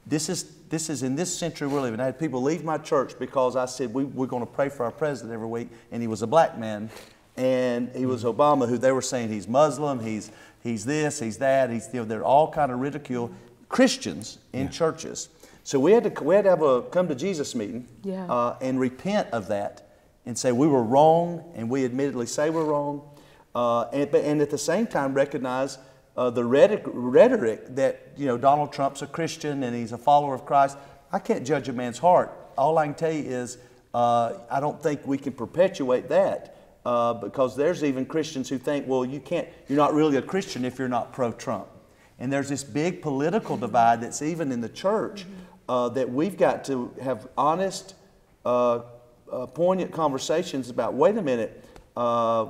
This is in this century we're living. I had people leave my church because I said we're going to pray for our president every week, and he was a black man. And he was Obama, who they were saying he's Muslim, he's this, he's that, they're all kind of ridicule Christians in churches. So we had to have a come to Jesus meeting and repent of that and say we were wrong, and we admittedly say we're wrong, and at the same time recognize the rhetoric that Donald Trump's a Christian and he's a follower of Christ. I can't judge a man's heart. All I can tell you is I don't think we can perpetuate that. Because there's even Christians who think, well, you're not really a Christian if you're not pro-Trump. And there's this big political divide that's even in the church that we've got to have honest, poignant conversations about, wait a minute,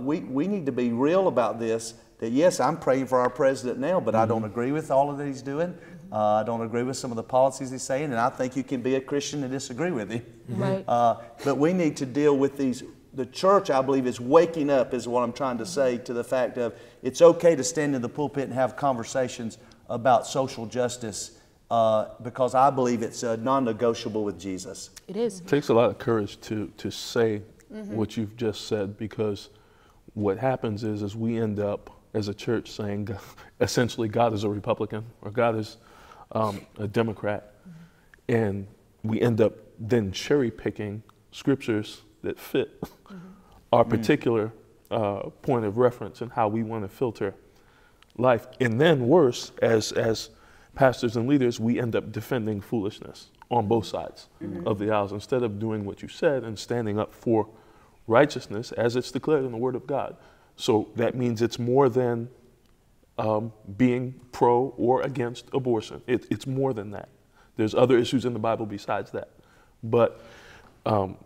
we need to be real about this, that yes, I'm praying for our president now, but I don't agree with all of that he's doing. I don't agree with some of the policies he's saying, and I think you can be a Christian and disagree with him. Right. But we need to deal with these. The church, I believe, is waking up, is what I'm trying to say, to the fact of it's okay to stand in the pulpit and have conversations about social justice because I believe it's non-negotiable with Jesus. It is. It takes a lot of courage to say what you've just said, because what happens is we end up as a church saying essentially God is a Republican or God is a Democrat, and we end up then cherry picking scriptures that fit our particular point of reference and how we want to filter life. And then worse, as pastors and leaders, we end up defending foolishness on both sides of the aisles instead of doing what you said and standing up for righteousness as it's declared in the Word of God. So that means it's more than being pro or against abortion. It's more than that. There's other issues in the Bible besides that. But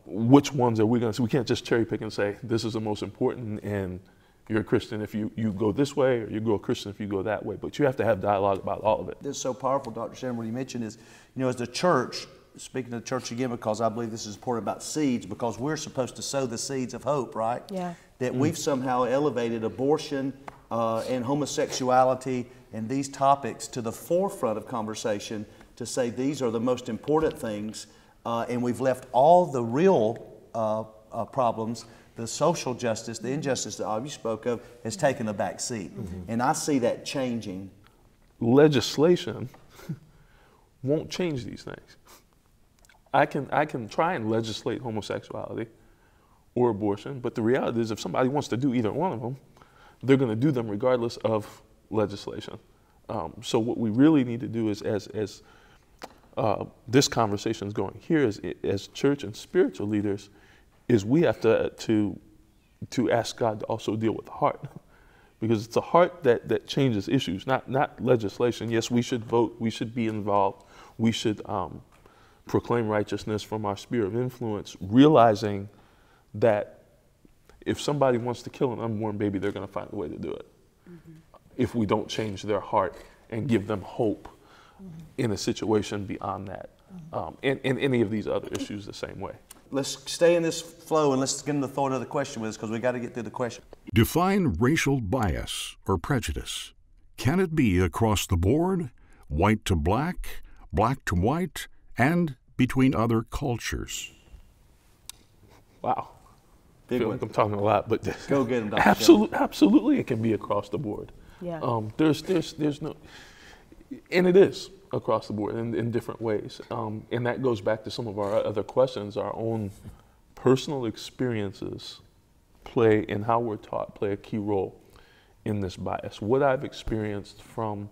which ones are we going to see? We can't just cherry pick and say, this is the most important, and you're a Christian if you go this way, or you go a Christian if you go that way. But you have to have dialogue about all of it. This is so powerful, Dr. Shanon, what you mentioned is, as the church, speaking of the church again, because I believe this is important about seeds, because we're supposed to sow the seeds of hope, right? Yeah. That we've somehow elevated abortion and homosexuality and these topics to the forefront of conversation to say these are the most important things, and we've left all the real problems, the social justice, the injustice that you spoke of, has taken a back seat. And I see that changing. Legislation won't change these things. I can try and legislate homosexuality or abortion, but the reality is if somebody wants to do either one of them, they're going to do them regardless of legislation. So what we really need to do is, as this conversation is going here, as church and spiritual leaders, is we have to ask God to also deal with the heart, because it's the heart that changes issues, not legislation. Yes, we should vote, we should be involved, we should proclaim righteousness from our sphere of influence, realizing that if somebody wants to kill an unborn baby, they're going to find a way to do it. If we don't change their heart and give them hope in a situation beyond that, and any of these other issues the same way. Let's stay in this flow and let's get into the thought of the question with us, because we got to get through the question. Define racial bias or prejudice. Can it be across the board, white to black to white, and between other cultures? Wow. I feel like I'm talking a lot, but go get them, Dr. Absolutely, it can be across the board. Yeah. There's no, and it is across the board in different ways. And that goes back to some of our other questions. Our own personal experiences in how we're taught play a key role in this bias. What I've experienced from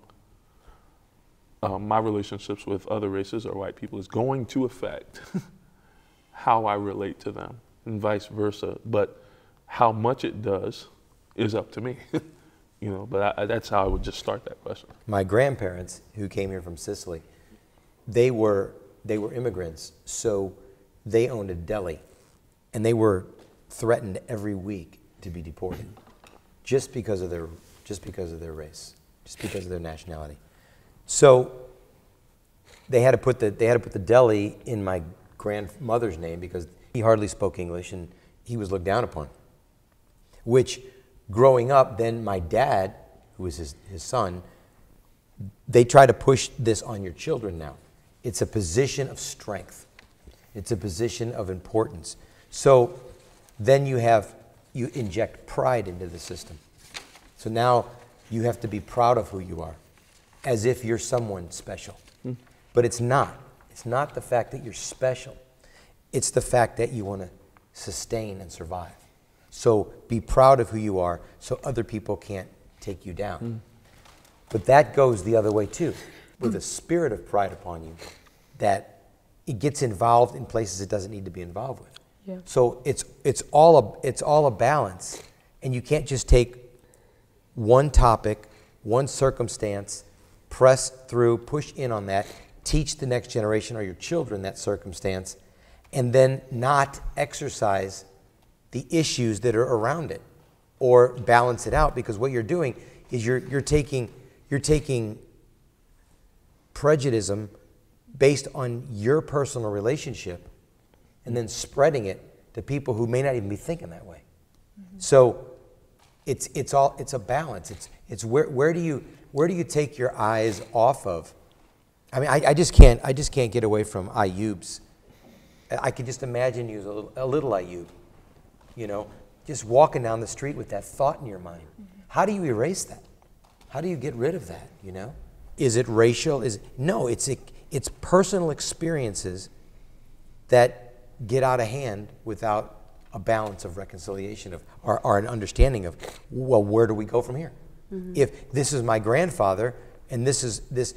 my relationships with other races or white people is going to affect how I relate to them, and vice versa. But how much it does is up to me. But that's how I would just start that question. My grandparents, who came here from Sicily, they were immigrants, so they owned a deli, and they were threatened every week to be deported, just because of their race, just because of their nationality. So they had to put the deli in my grandmother's name because he hardly spoke English and he was looked down upon. Which, growing up, then my dad, who was his son, they try to push this on your children now. It's a position of strength. It's a position of importance. So then you inject pride into the system. So now you have to be proud of who you are, as if you're someone special. But it's not. It's not the fact that you're special. It's the fact that you want to sustain and survive. So be proud of who you are so other people can't take you down. But that goes the other way too, with a spirit of pride upon you, that it gets involved in places it doesn't need to be involved with. Yeah. So it's all a balance, and you can't just take one topic, one circumstance, press through, push in on that, teach the next generation or your children that circumstance, and then not exercise the issues that are around it or balance it out, because what you're doing is you're taking prejudice based on your personal relationship and then spreading it to people who may not even be thinking that way. So it's a balance. It's where do you take your eyes off of? I mean, I just can't get away from Ayub's. I can just imagine you as a little Ayub, you know, just walking down the street with that thought in your mind. How do you erase that? How do you get rid of that, you know? Is it racial? No, it's personal experiences that get out of hand without a balance of reconciliation or an understanding of, well, where do we go from here? If this is my grandfather and this is this,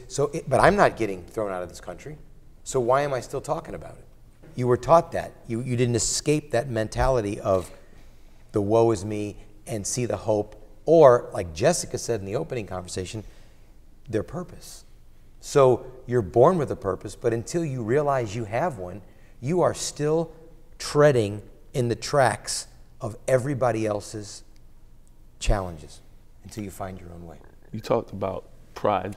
but I'm not getting thrown out of this country, so why am I still talking about it? You were taught that. You didn't escape that mentality of the woe is me and see the hope, or like Jessica said in the opening conversation, their purpose. So you're born with a purpose, but until you realize you have one, you are still treading in the tracks of everybody else's challenges until you find your own way. You talked about pride,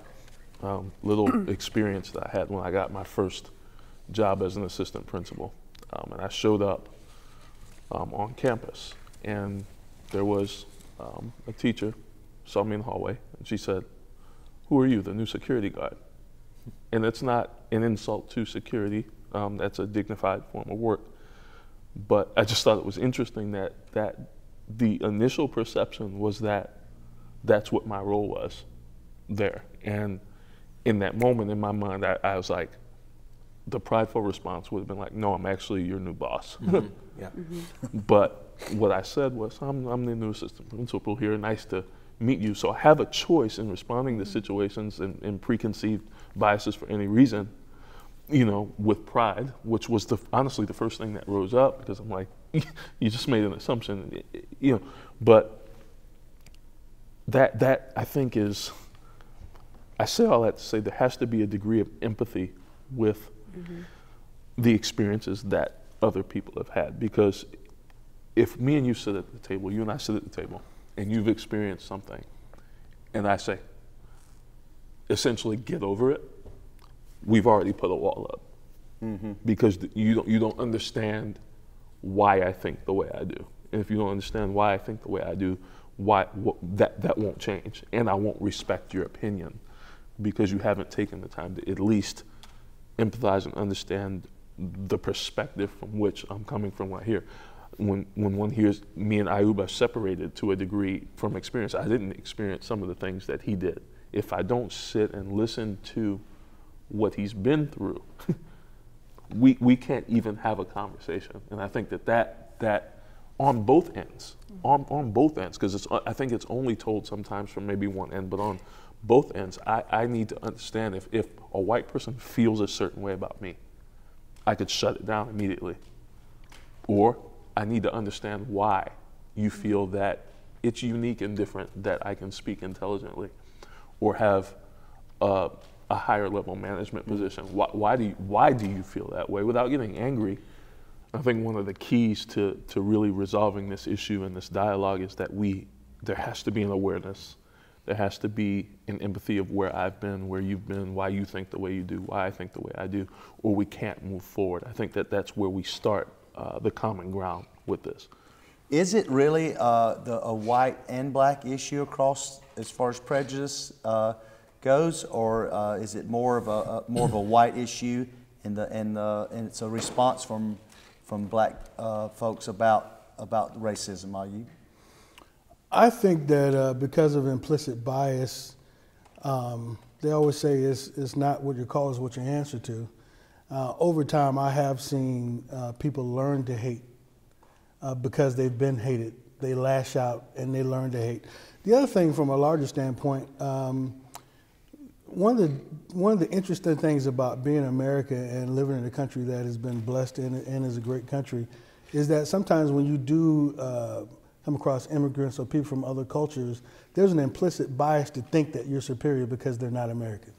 little experience that I had when I got my first job as an assistant principal. And I showed up on campus, and there was a teacher, saw me in the hallway, and she said, "Who are you, the new security guard?" And it's not an insult to security. That's a dignified form of work. But I just thought it was interesting that the initial perception was that that's what my role was there. And in that moment in my mind, I was like, the prideful response would have been like, no, I'm actually your new boss. Yeah. But what I said was, I'm the new assistant principal here, nice to meet you. So I have a choice in responding to situations and preconceived biases for any reason, you know, with pride, which was honestly the first thing that rose up, because I'm like, you just made an assumption, you know. But that I think is, I say all that to say there has to be a degree of empathy with the experiences that other people have had. Because if me and you sit at the table, you and I sit at the table, and you've experienced something, and I say, essentially get over it, we've already put a wall up. Because you don't understand why I think the way I do. And if you don't understand why I think the way I do, that won't change. And I won't respect your opinion because you haven't taken the time to at least empathize and understand the perspective from which I'm coming from right here. When one hears me and Ayub are separated to a degree from experience, I didn't experience some of the things that he did. If I don't sit and listen to what he's been through, we can't even have a conversation. And I think that on both ends, on both ends, because I think it's only told sometimes from maybe one end, but on both ends, I need to understand if a white person feels a certain way about me, I could shut it down immediately. Or I need to understand why you feel that it's unique and different that I can speak intelligently or have a higher level management position. Why do you feel that way without getting angry? I think one of the keys to really resolving this issue and this dialogue is that there has to be an awareness. There has to be an empathy of where I've been, where you've been, why you think the way you do, why I think the way I do, or we can't move forward. I think that's where we start the common ground with this. Is it really a white and black issue across as far as prejudice goes, or is it more of a white issue and it's a response from black folks about racism? Are you? I think that because of implicit bias, they always say it's not what you call, it's what you answer to. Over time, I have seen people learn to hate because they've been hated. They lash out and they learn to hate. The other thing, from a larger standpoint, one of the interesting things about being in America and living in a country that has been blessed and is a great country is that sometimes when you do come across immigrants or people from other cultures, there's an implicit bias to think that you're superior because they're not Americans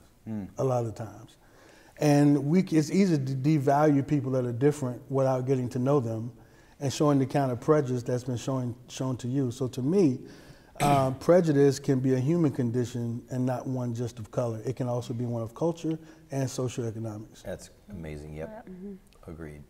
a lot of times. And it's easy to devalue people that are different without getting to know them and showing the kind of prejudice that's been shown to you. So to me, Prejudice can be a human condition and not one just of color. It can also be one of culture and socioeconomics. That's amazing. Yep. Agreed.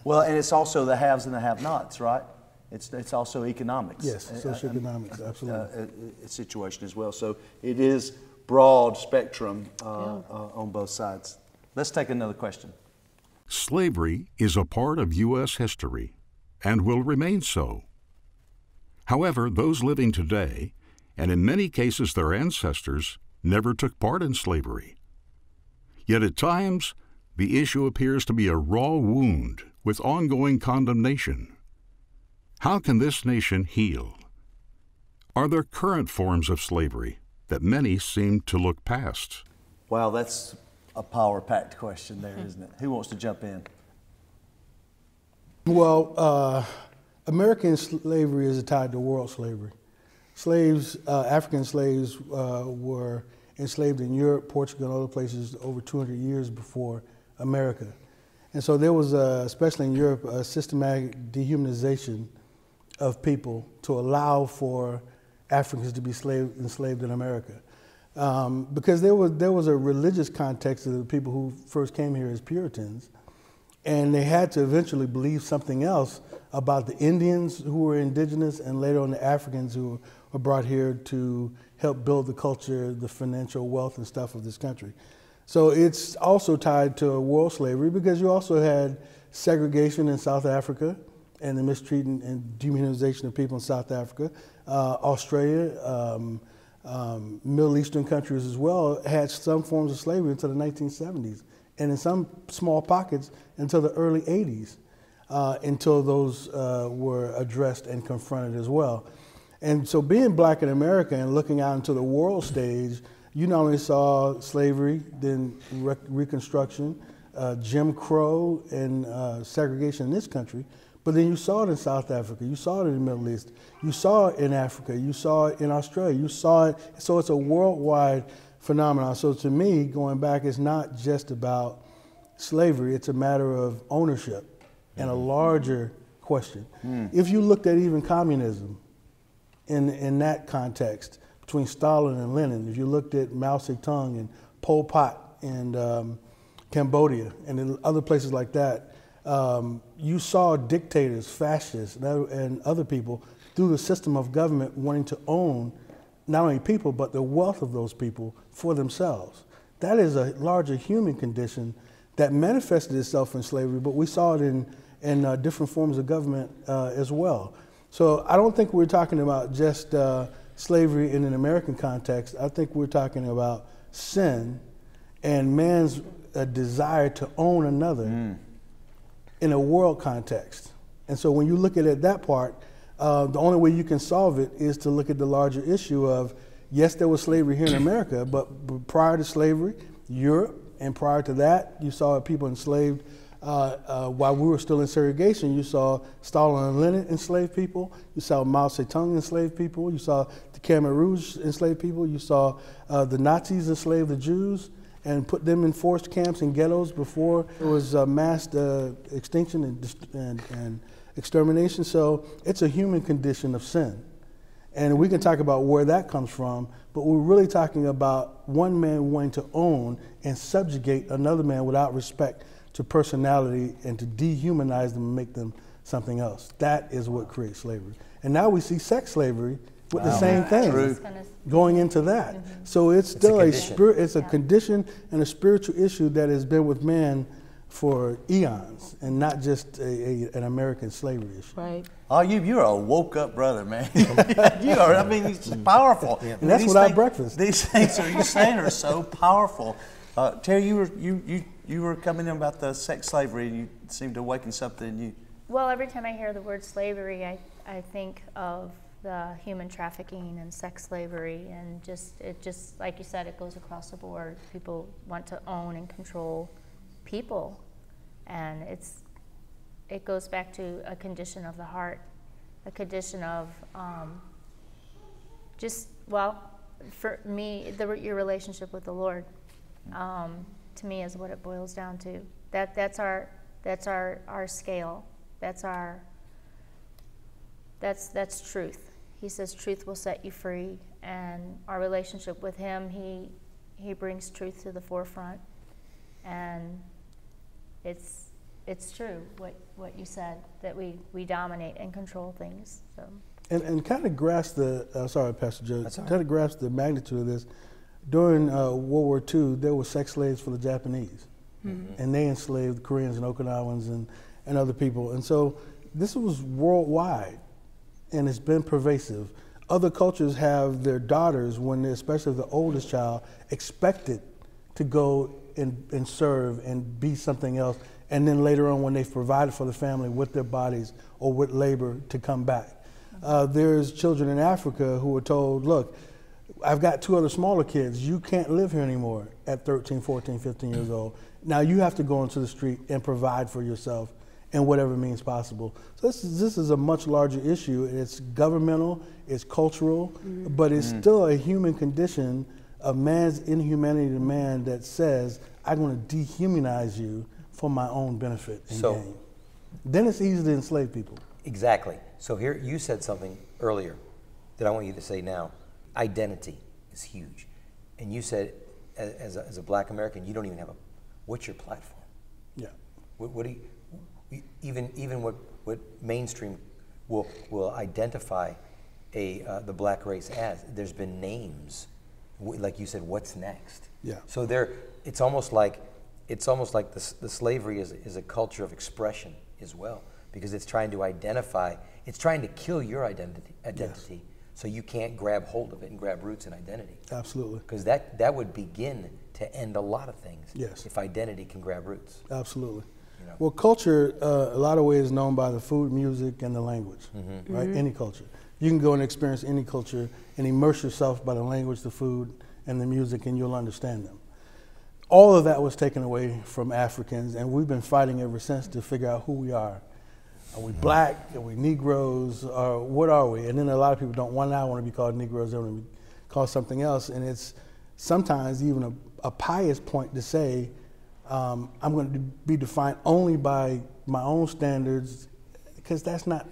Well, and it's also the haves and the have-nots, right? It's also economics. Yes, socioeconomics, absolutely. Situation as well. So it is broad spectrum on both sides. Let's take another question. Slavery is a part of U.S. history and will remain so. However, those living today, and in many cases their ancestors, never took part in slavery. Yet at times, the issue appears to be a raw wound with ongoing condemnation. How can this nation heal? Are there current forms of slavery that many seem to look past? Wow, that's a power-packed question there, isn't it? Who wants to jump in? Well, American slavery is tied to world slavery. Slaves, African slaves were enslaved in Europe, Portugal, and other places over 200 years before America. And so there was, especially in Europe, a systematic dehumanization of people to allow for Africans to be enslaved in America. Because there was a religious context to the people who first came here as Puritans, and they had to eventually believe something else about the Indians who were indigenous, and later on the Africans who were brought here to help build the culture, the financial wealth and stuff of this country. So it's also tied to world slavery because you also had segregation in South Africa and the mistreating and dehumanization of people in South Africa. Australia, Middle Eastern countries as well had some forms of slavery until the 1970s, and in some small pockets until the early 80s, until those were addressed and confronted as well. And so being black in America and looking out into the world stage, you not only saw slavery, then Reconstruction, Jim Crow, and segregation in this country, but then you saw it in South Africa, you saw it in the Middle East, you saw it in Africa, you saw it in Australia, you saw it, so it's a worldwide phenomenon. So to me, going back, it's not just about slavery, it's a matter of ownership and a larger question. If you looked at even communism in that context, between Stalin and Lenin, if you looked at Mao Zedong and Pol Pot in Cambodia and in other places like that, you saw dictators, fascists, and other people through the system of government wanting to own not only people, but the wealth of those people for themselves. That is a larger human condition that manifested itself in slavery, but we saw it in different forms of government as well. So I don't think we're talking about just slavery in an American context. I think we're talking about sin and man's desire to own another in a world context. And so when you look at that part, the only way you can solve it is to look at the larger issue of, yes, there was slavery here in America, but prior to slavery, Europe, and prior to that, you saw people enslaved while we were still in segregation. You saw Stalin and Lenin enslave people. You saw Mao Zedong enslave people. You saw the Khmer Rouge enslave people. You saw the Nazis enslave the Jews and put them in forced camps and ghettos before it was mass extinction and extermination. So it's a human condition of sin. And we can talk about where that comes from, but we're really talking about one man wanting to own and subjugate another man without respect to personality and to dehumanize them and make them something else. That is what creates slavery. And now we see sex slavery with the same thing going into that. So it's still it's a condition and a spiritual issue that has been with man for eons, and not just an American slavery issue. Right. Oh, you're a woke up brother, man. You are. I mean, it's powerful. Yeah. And that's without breakfast. These things you're saying are so powerful. Terry, you were coming in about the sex slavery, and you seemed to awaken something in you. Well, every time I hear the word slavery, I think of the human trafficking and sex slavery, and it just like you said, it goes across the board. People want to own and control people, and it goes back to a condition of the heart, a condition of for me, your relationship with the Lord, to me, is what it boils down to. That's our scale. That's truth. he says truth will set you free, and our relationship with him, he brings truth to the forefront, and it's true what you said, that we dominate and control things. So. And kind of grasp the sorry, Pastor Joe, kind of grasp the magnitude of this. During World War II, there were sex slaves for the Japanese, and they enslaved the Koreans and Okinawans and other people, and so this was worldwide. And it's been pervasive. Other cultures have their daughters, when they're, especially the oldest child, expected to go and serve and be something else, and then later on when they've provided for the family with their bodies or with labor to come back. There's children in Africa who are told, look, I've got 2 other smaller kids. You can't live here anymore at 13, 14, 15 years old. Now you have to go into the street and provide for yourself in whatever means possible. So this is a much larger issue. It's governmental, it's cultural, but it's still a human condition of man's inhumanity to man that says, I'm going to dehumanize you for my own benefit and gain. Then it's easy to enslave people. Exactly. So here, you said something earlier that I want you to say now. Identity is huge. And you said, as a black American, you don't even have what's your platform? Yeah. What do you, even what mainstream will identify the black race as, there's been names, like you said, what's next? Yeah. So it's almost like the slavery is a culture of expression as well, because it's trying to identify, it's trying to kill your identity, yes. So you can't grab hold of it and grab roots in identity. Absolutely. Because that would begin to end a lot of things. Yes. If identity can grab roots. Absolutely. You know? Well, culture, a lot of ways is known by the food, music, and the language, right? Any culture. You can go and experience any culture and immerse yourself by the language, the food, and the music, and you'll understand them. All of that was taken away from Africans, and we've been fighting ever since to figure out who we are. Are we black? Are we Negroes? Or what are we? And then a lot of people don't want to be called Negroes, they want to be called something else, and it's sometimes even a pious point to say, I'm going to be defined only by my own standards, because that's not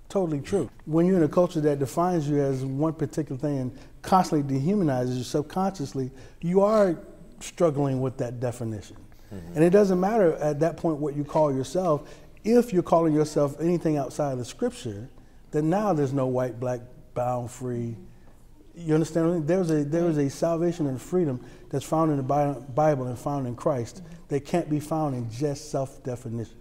totally true. When you're in a culture that defines you as one particular thing and constantly dehumanizes you subconsciously, you are struggling with that definition. And it doesn't matter at that point what you call yourself. If you're calling yourself anything outside of the scripture, then now there's no white, black, bound, free. You understand what I mean? There is a salvation and freedom that's found in the Bible and found in Christ that can't be found in just self-definition,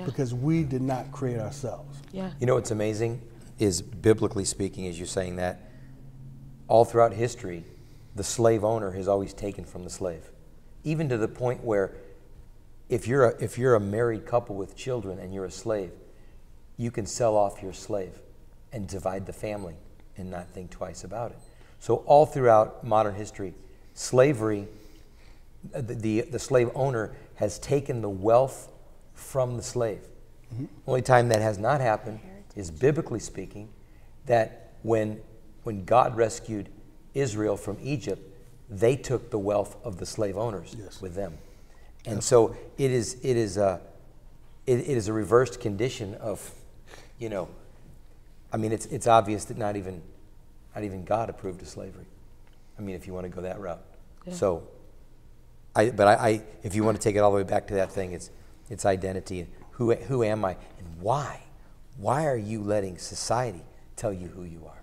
because we did not create ourselves. Yeah. You know what's amazing is, biblically speaking, as you're saying that, all throughout history, the slave owner has always taken from the slave, even to the point where if you're a married couple with children and you're a slave, you can sell off your slave and divide the family and not think twice about it. So all throughout modern history, slavery, the slave owner has taken the wealth from the slave. Only time that has not happened is, biblically speaking, that when God rescued Israel from Egypt, they took the wealth of the slave owners with them. And so it is a reversed condition of, I mean, it's obvious that not even God approved of slavery. I mean, if you want to go that route. Yeah. So, if you want to take it all the way back to that thing, it's identity. Who am I, and why? Why are you letting society tell you who you are?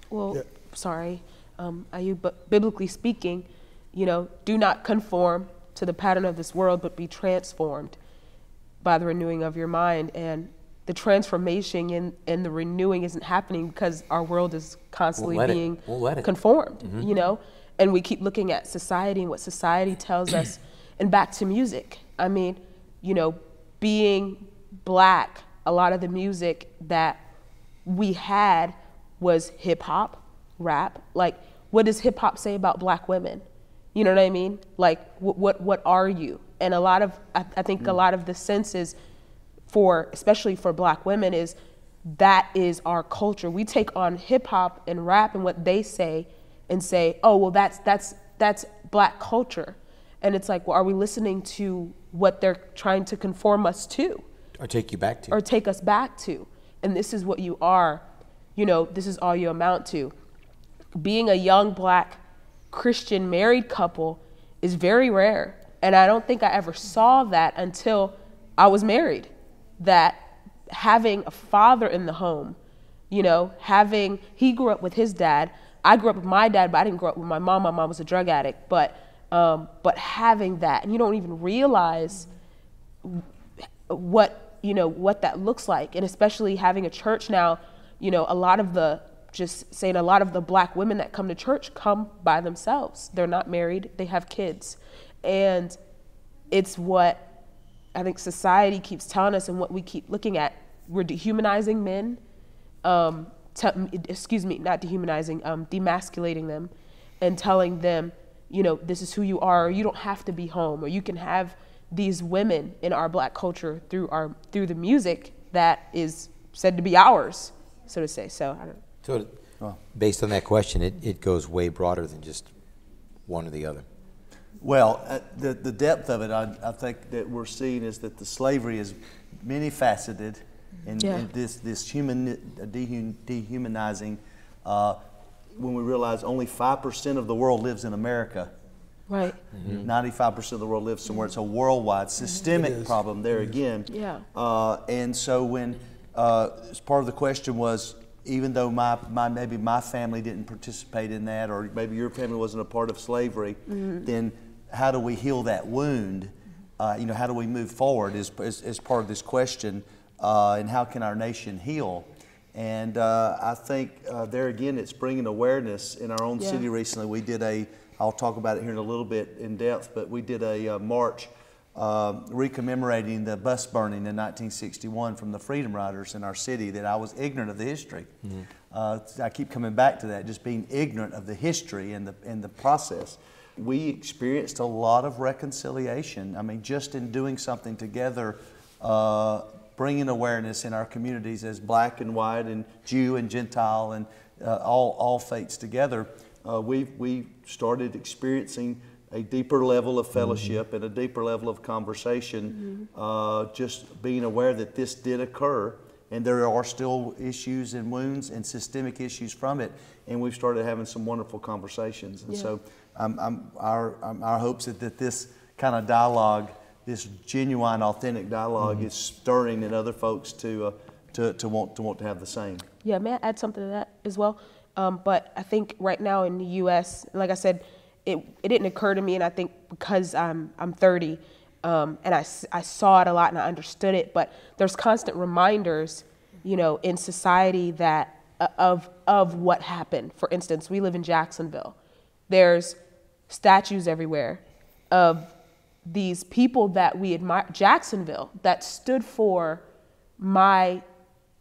Well, sorry, Ayub, but biblically speaking, do not conform to the pattern of this world, but be transformed by the renewing of your mind. And the transformation and the renewing isn't happening because our world is constantly being conformed, and we keep looking at society and what society tells us. And back to music, I mean, being black, a lot of the music that we had was hip hop, rap. Like, what does hip hop say about black women? You know what I mean? Like, what are you? And I think a lot of the senses especially for black women, is that is our culture. We take on hip hop and rap and what they say and say, oh, well, that's black culture. And it's like, well, are we listening to what they're trying to conform us to? Or take you back to. Or take us back to. And this is what you are. you know, this is all you amount to. Being a young Black Christian married couple is very rare. And I don't think I ever saw that until I was married, that having a father in the home, you know, he grew up with his dad. I grew up with my dad, but I didn't grow up with my mom. My mom was a drug addict. But having that, and you don't even realize what that looks like. And especially having a church now, you know, a lot of the Black women that come to church come by themselves. They're not married, they have kids. And it's what I think society keeps telling us and what we keep looking at. We're dehumanizing men, demasculating them and telling them, you know, this is who you are, or you don't have to be home, or you can have these women in our Black culture through the music that is said to be ours, so to say. So I don't. So, based on that question, it goes way broader than just one or the other. Well, the depth of it, I think that we're seeing is that the slavery is many faceted, and this dehumanizing. When we realize only 5% of the world lives in America. Right. 95% of the world lives somewhere. It's a worldwide systemic problem there again. Yeah. And so when as part of the question was, even though maybe my family didn't participate in that, or maybe your family wasn't a part of slavery, then how do we heal that wound? You know, how do we move forward is part of this question, and how can our nation heal? And I think there again, it's bringing awareness. In our own city recently, we did I'll talk about it here in a little bit in depth, but we did a march recommemorating the bus burning in 1961 from the Freedom Riders in our city, that I was ignorant of the history. I keep coming back to that, just being ignorant of the history and the process. We experienced a lot of reconciliation. I mean, just in doing something together, bringing awareness in our communities as Black and white and Jew and Gentile and all faiths together, we started experiencing a deeper level of fellowship and a deeper level of conversation, just being aware that this did occur, and there are still issues and wounds and systemic issues from it, and we've started having some wonderful conversations. And so our hopes is that this kind of dialogue, this genuine, authentic dialogue, is stirring in other folks to want to have the same. Yeah, may I add something to that as well? But I think right now in the U.S., like I said, it didn't occur to me, and I think because I'm 30, and I saw it a lot and I understood it, but there's constant reminders, you know, in society that of what happened. For instance, we live in Jacksonville. There's statues everywhere of these people that we admire. Jacksonville, that stood for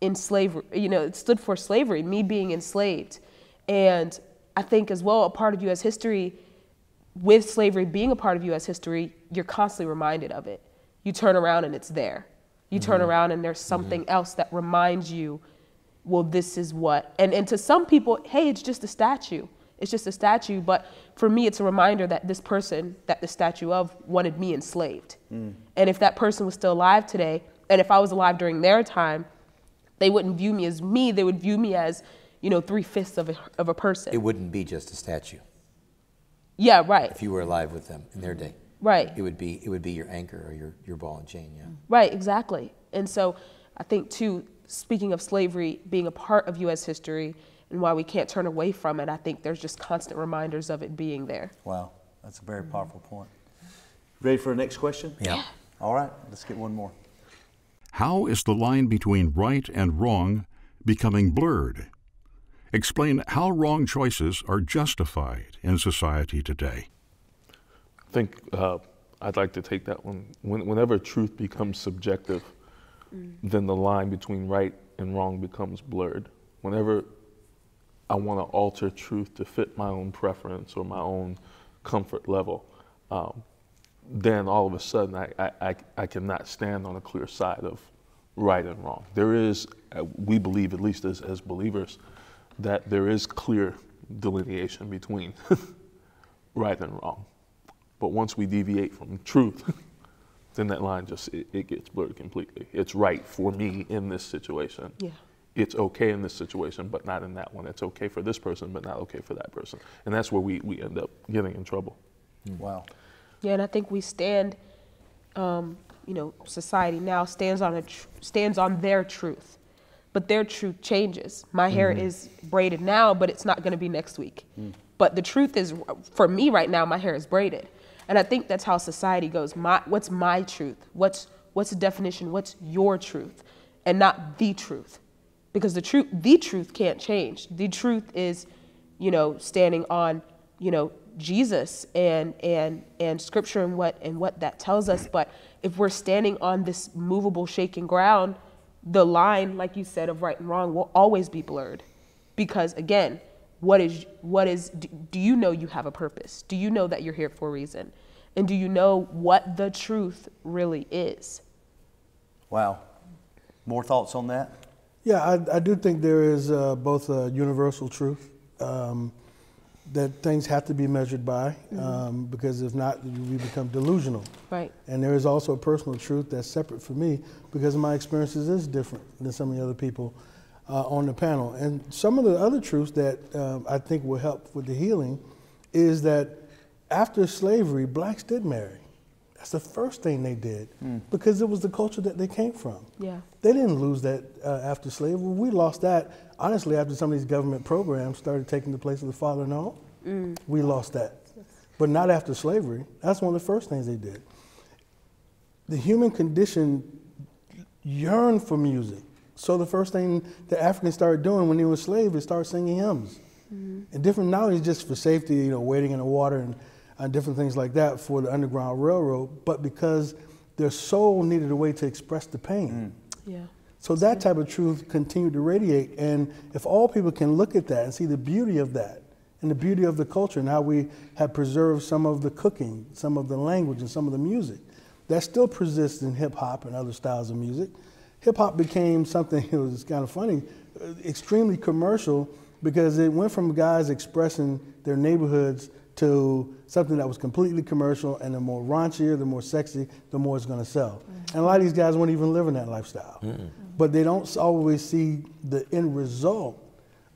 it stood for slavery, me being enslaved. And I think as well, a part of U.S. history, with slavery being a part of U.S. history, you're constantly reminded of it. You turn around and it's there. You turn around and there's something else that reminds you, well, this is what, and to some people, hey, it's just a statue. It's just a statue, but for me, it's a reminder that this person that the statue of wanted me enslaved. And if that person was still alive today, and if I was alive during their time, they wouldn't view me as me, they would view me as, you know, 3/5 of a person. It wouldn't be just a statue. Yeah, right. If you were alive with them in their day. Right. It would be your anchor or your ball and chain, yeah. Right, exactly. And so I think too, speaking of slavery being a part of U.S. history and why we can't turn away from it, I think there's just constant reminders of it being there. Wow, that's a very powerful point. Ready for the next question? Yeah. All right, let's get one more. How is the line between right and wrong becoming blurred? Explain how wrong choices are justified in society today. I think I'd like to take that one. Whenever truth becomes subjective, then the line between right and wrong becomes blurred. Whenever I want to alter truth to fit my own preference or my own comfort level, then all of a sudden I cannot stand on a clear side of right and wrong. There is, we believe, at least as believers, that there is clear delineation between right and wrong. But once we deviate from truth, then that line just, it gets blurred completely. It's right for me in this situation. Yeah. it's okay in this situation, but not in that one. It's okay for this person, but not okay for that person. And that's where we end up getting in trouble. Wow. Yeah, and I think we stand, society now stands on their truth, but their truth changes. My hair is braided now, but it's not going to be next week. But the truth is, for me right now, my hair is braided. And I think that's how society goes. What's my truth? What's the definition? What's your truth? And not the truth. Because the truth can't change. The truth is, standing on, Jesus and Scripture and what that tells us. But if we're standing on this movable, shaking ground, the line, like you said, of right and wrong will always be blurred. Because again, do you know you have a purpose? Do you know that you're here for a reason? And do you know what the truth really is? Wow. More thoughts on that? Yeah, I do think there is both a universal truth that things have to be measured by, because if not, we become delusional. Right. And there is also a personal truth that's separate for me, because my experiences is different than some of the other people on the panel. And some of the other truths that I think will help with the healing is that after slavery, blacks did marry. That's the first thing they did, because it was the culture that they came from. Yeah. They didn't lose that after slavery. We lost that, honestly, after some of these government programs started taking the place of the father in the home. We lost that. But not after slavery. That's one of the first things they did. The human condition yearned for music. So the first thing the Africans started doing when they were slaves is start singing hymns. And different, not only just for safety, wading in the water and different things like that for the Underground Railroad, but because their soul needed a way to express the pain. Yeah. So that type of truth continued to radiate. And if all people can look at that and see the beauty of that, and the beauty of the culture and how we have preserved some of the cooking, some of the language, and some of the music, that still persists in hip hop and other styles of music. Hip hop became something, it was kind of funny, extremely commercial, because it went from guys expressing their neighborhoods to something that was completely commercial, and the more raunchier, the more sexy, the more it's gonna sell. And a lot of these guys won't even live in that lifestyle. But they don't always see the end result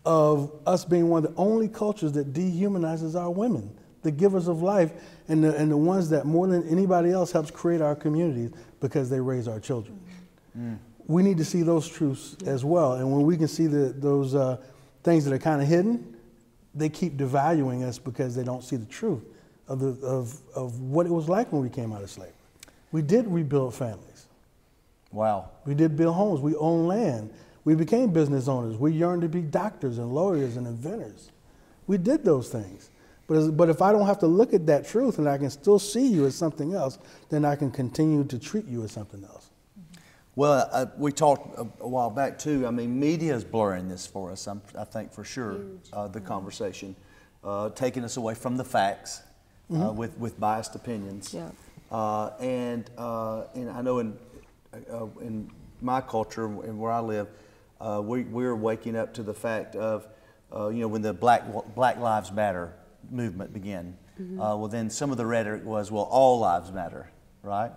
of us being one of the only cultures that dehumanizes our women, the givers of life, and the ones that more than anybody else helps create our communities because they raise our children. We need to see those truths as well. And when we can see those things that are kind of hidden, they keep devaluing us because they don't see the truth of what it was like when we came out of slavery. We did rebuild families. Wow. We did build homes. We owned land. We became business owners. We yearned to be doctors and lawyers and inventors. We did those things. But if I don't have to look at that truth and I can still see you as something else, then I can continue to treat you as something else. Well, we talked a while back too. I mean, media is blurring this for us, I think for sure, the conversation, taking us away from the facts with biased opinions. Yeah. And I know in my culture and where I live, we're waking up to the fact of, when the Black Lives Matter movement began. Well, then some of the rhetoric was, well, all lives matter, right?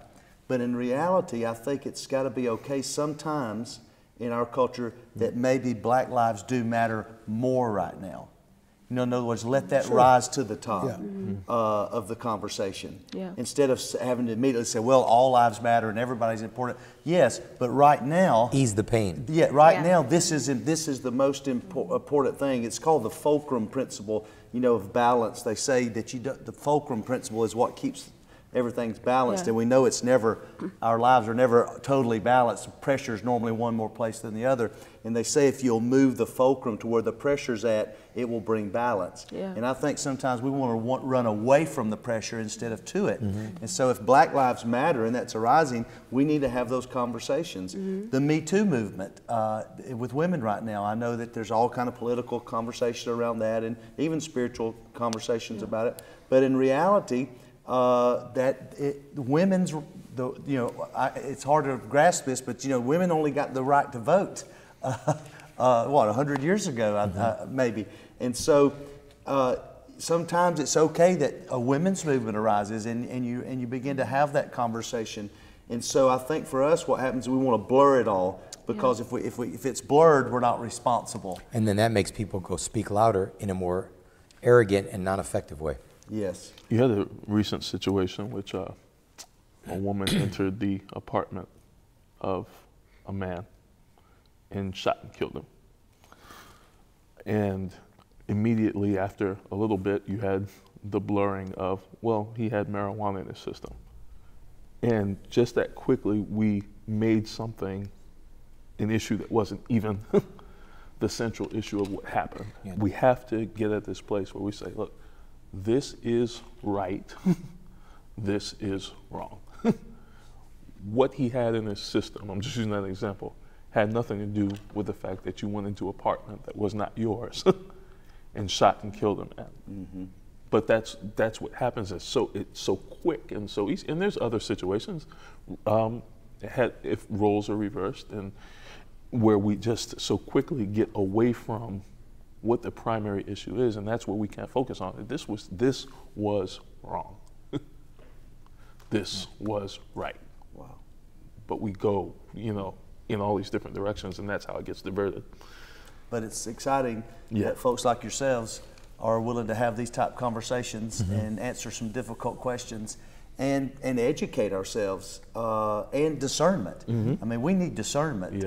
But in reality, I think it's got to be okay sometimes in our culture that maybe black lives do matter more right now. In other words, let that rise to the top of the conversation. Yeah. Instead of having to immediately say, well, all lives matter and everybody's important. Yes, but right now... Ease the pain. Yeah, right now, this is the most important thing. It's called the fulcrum principle, of balance. They say that the fulcrum principle is what keeps everything's balanced, and we know it's never, our lives are never totally balanced. Pressure is normally one more place than the other. And they say if you'll move the fulcrum to where the pressure's at, it will bring balance. Yeah. And I think sometimes we want to run away from the pressure instead of to it. And so if Black Lives Matter and that's arising, we need to have those conversations. The Me Too movement with women right now, I know that there's all kind of political conversation around that and even spiritual conversations about it. But in reality, women's, it's hard to grasp this, but women only got the right to vote, 100 years ago, maybe. And so sometimes it's okay that a women's movement arises and you begin to have that conversation. And so I think for us, what happens is we want to blur it all, because if it's blurred, we're not responsible. And then that makes people go speak louder in a more arrogant and non-effective way. Yes. You had a recent situation which a woman entered the apartment of a man and shot and killed him. And immediately after a little bit, you had the blurring of, well, he had marijuana in his system. And just that quickly, we made something an issue that wasn't even the central issue of what happened. Yeah. We have to get at this place where we say, look, this is right, this is wrong. What he had in his system, I'm just using that example, had nothing to do with the fact that you went into an apartment that was not yours and shot and killed him. Mm-hmm. But that's what happens. It's so quick and so easy. And there's other situations if roles are reversed and where we just so quickly get away from what the primary issue is, and that's what we can't focus on. This was wrong. This was right. Wow. But we go, in all these different directions, and that's how it gets diverted. But it's exciting that folks like yourselves are willing to have these type conversations and answer some difficult questions and educate ourselves and discernment. I mean, we need discernment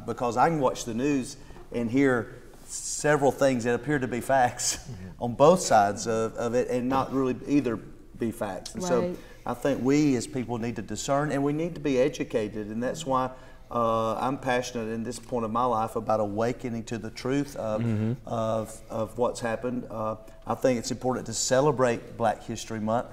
because I can watch the news and hear several things that appear to be facts on both sides of it and not really either be facts. And so I think we as people need to discern and we need to be educated, and that's why I'm passionate in this point of my life about awakening to the truth of what's happened. I think it's important to celebrate Black History Month.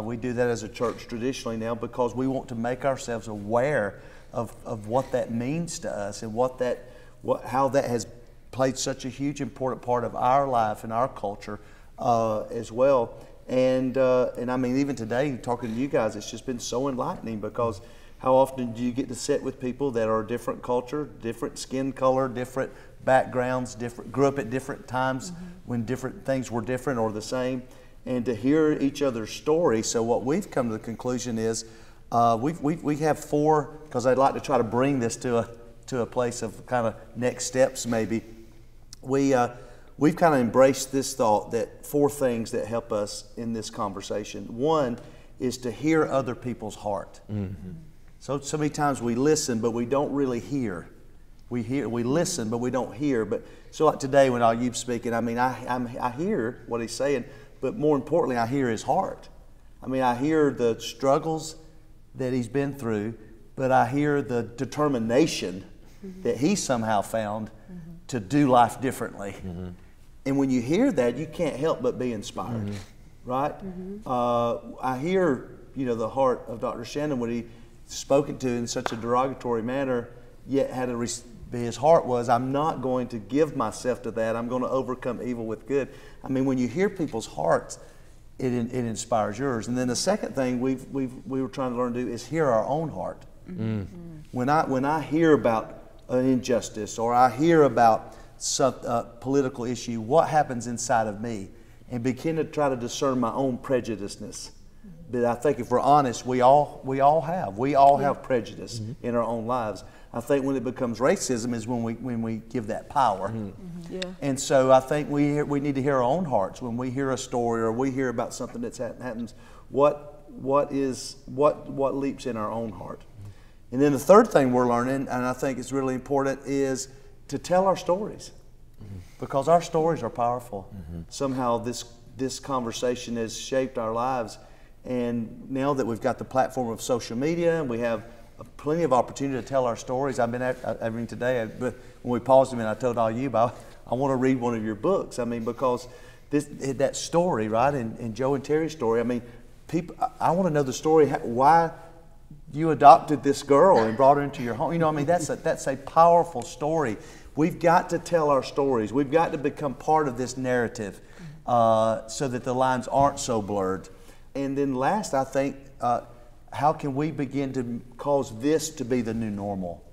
We do that as a church traditionally now because we want to make ourselves aware of what that means to us and how that has played such a huge important part of our life and our culture as well. And I mean, even today, talking to you guys, it's just been so enlightening because how often do you get to sit with people that are different culture, different skin color, different backgrounds, grew up at different times when different things were different or the same, and to hear each other's story. So what we've come to the conclusion is we have four, because I'd like to try to bring this to a place of kind of next steps maybe. We've kind of embraced this thought that four things that help us in this conversation. One is to hear other people's heart. So many times we listen, but we don't really hear. We listen, but we don't hear. But so like today when Ayub's speaking, I mean, I hear what he's saying, but more importantly, I hear his heart. I mean, I hear the struggles that he's been through, but I hear the determination that he somehow found to do life differently. And when you hear that, you can't help but be inspired, right? I hear, the heart of Dr. Shanon when he spoken to in such a derogatory manner, yet his heart was, I'm not going to give myself to that. I'm going to overcome evil with good. I mean, when you hear people's hearts, it inspires yours. And then the second thing we were trying to learn to do is hear our own heart. When I hear about an injustice or I hear about some political issue, what happens inside of me, and begin to try to discern my own prejudiceness. But I think if we're honest, we all have prejudice in our own lives. I think when it becomes racism is when we give that power. And so I think we need to hear our own hearts when we hear a story or we hear about something that's happens. What leaps in our own heart? And then the third thing we're learning, and I think it's really important, is to tell our stories, because our stories are powerful. Somehow this conversation has shaped our lives, and now that we've got the platform of social media and we have plenty of opportunity to tell our stories. I've been today, when we paused a minute, I told Ayub I want to read one of your books. I mean, because that story, right, and Joe and Terri's story. I mean, I want to know the story, why you adopted this girl and brought her into your home. I mean, that's a powerful story. We've got to tell our stories. We've got to become part of this narrative so that the lines aren't so blurred. And then last, I think, how can we begin to cause this to be the new normal,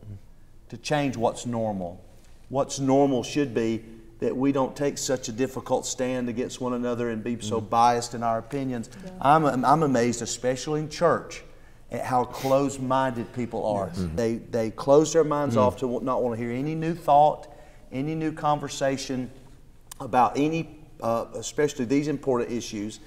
to change what's normal? What's normal should be that we don't take such a difficult stand against one another and be so biased in our opinions. Yeah. I'm amazed, especially in church, at how closed-minded people are. They close their minds off to not want to hear any new thought, any new conversation about any, especially these important issues,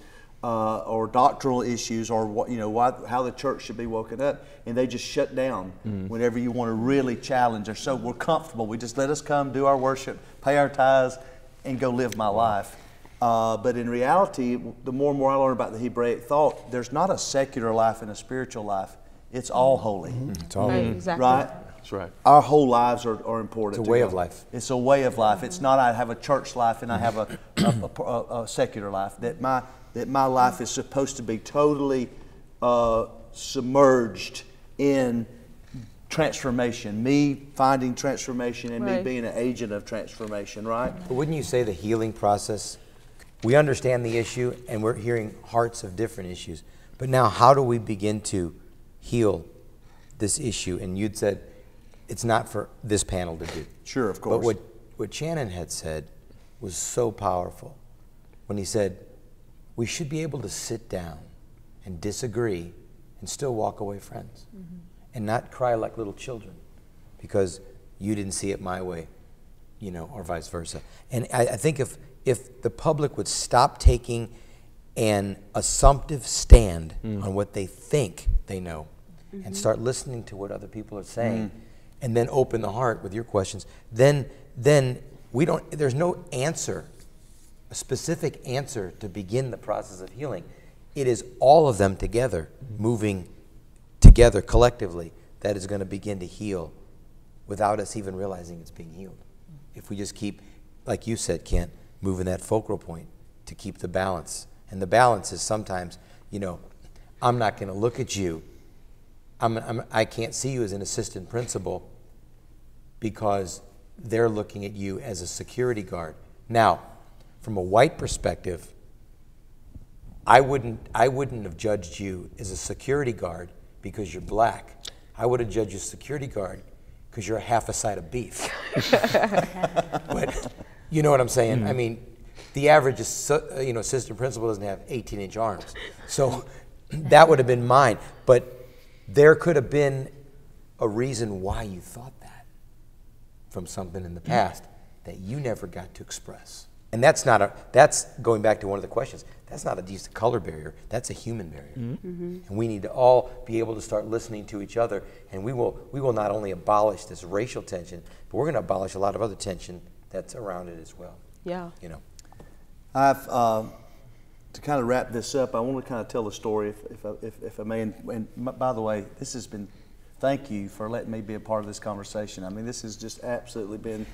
or doctrinal issues, or what, you know, how the church should be woken up, and they just shut down whenever you want to really challenge. Or so we're comfortable. We just let us come, do our worship, pay our tithes, and go live my life. But in reality, the more and more I learn about the Hebraic thought, there's not a secular life and a spiritual life. It's all holy. It's all Right, exactly. Right? That's right. Our whole lives are important. It's a way of life. It's a way of life. It's not I have a church life and I have a secular life. That my life is supposed to be totally submerged in transformation. Me finding transformation and me Right. being an agent of transformation. Right? But wouldn't you say the healing process, we understand the issue and we're hearing hearts of different issues, but now how do we begin to heal this issue? And you'd said it's not for this panel to do. Sure, of course. But what Shanon had said was so powerful when he said we should be able to sit down and disagree and still walk away friends and not cry like little children because you didn't see it my way, you know, or vice versa. And I think if the public would stop taking an assumptive stand on what they think they know and start listening to what other people are saying and then open the heart with your questions, then we don't, there's no answer, a specific answer to begin the process of healing. It is all of them together, moving together collectively, that is going to begin to heal without us even realizing it's being healed. If we just keep, like you said, Kent, moving that focal point to keep the balance. And the balance is sometimes, you know, I'm not going to look at you. I can't see you as an assistant principal because they're looking at you as a security guard. Now, from a white perspective, I wouldn't have judged you as a security guard because you're black. I would have judged you as a security guard because you're half a side of beef. But you know what I'm saying? I mean, the average assistant principal doesn't have 18-inch arms. So that would have been mine. But there could have been a reason why you thought that from something in the past that you never got to express. And that's going back to one of the questions, that's not a decent color barrier, that's a human barrier. And we need to all be able to start listening to each other, and we will not only abolish this racial tension, but we're going to abolish a lot of other tension that's around it as well. Yeah. You know. I've to kind of wrap this up, I want to kind of tell a story, if I may. And by the way, this has been, thank you for letting me be a part of this conversation. I mean, this has just absolutely been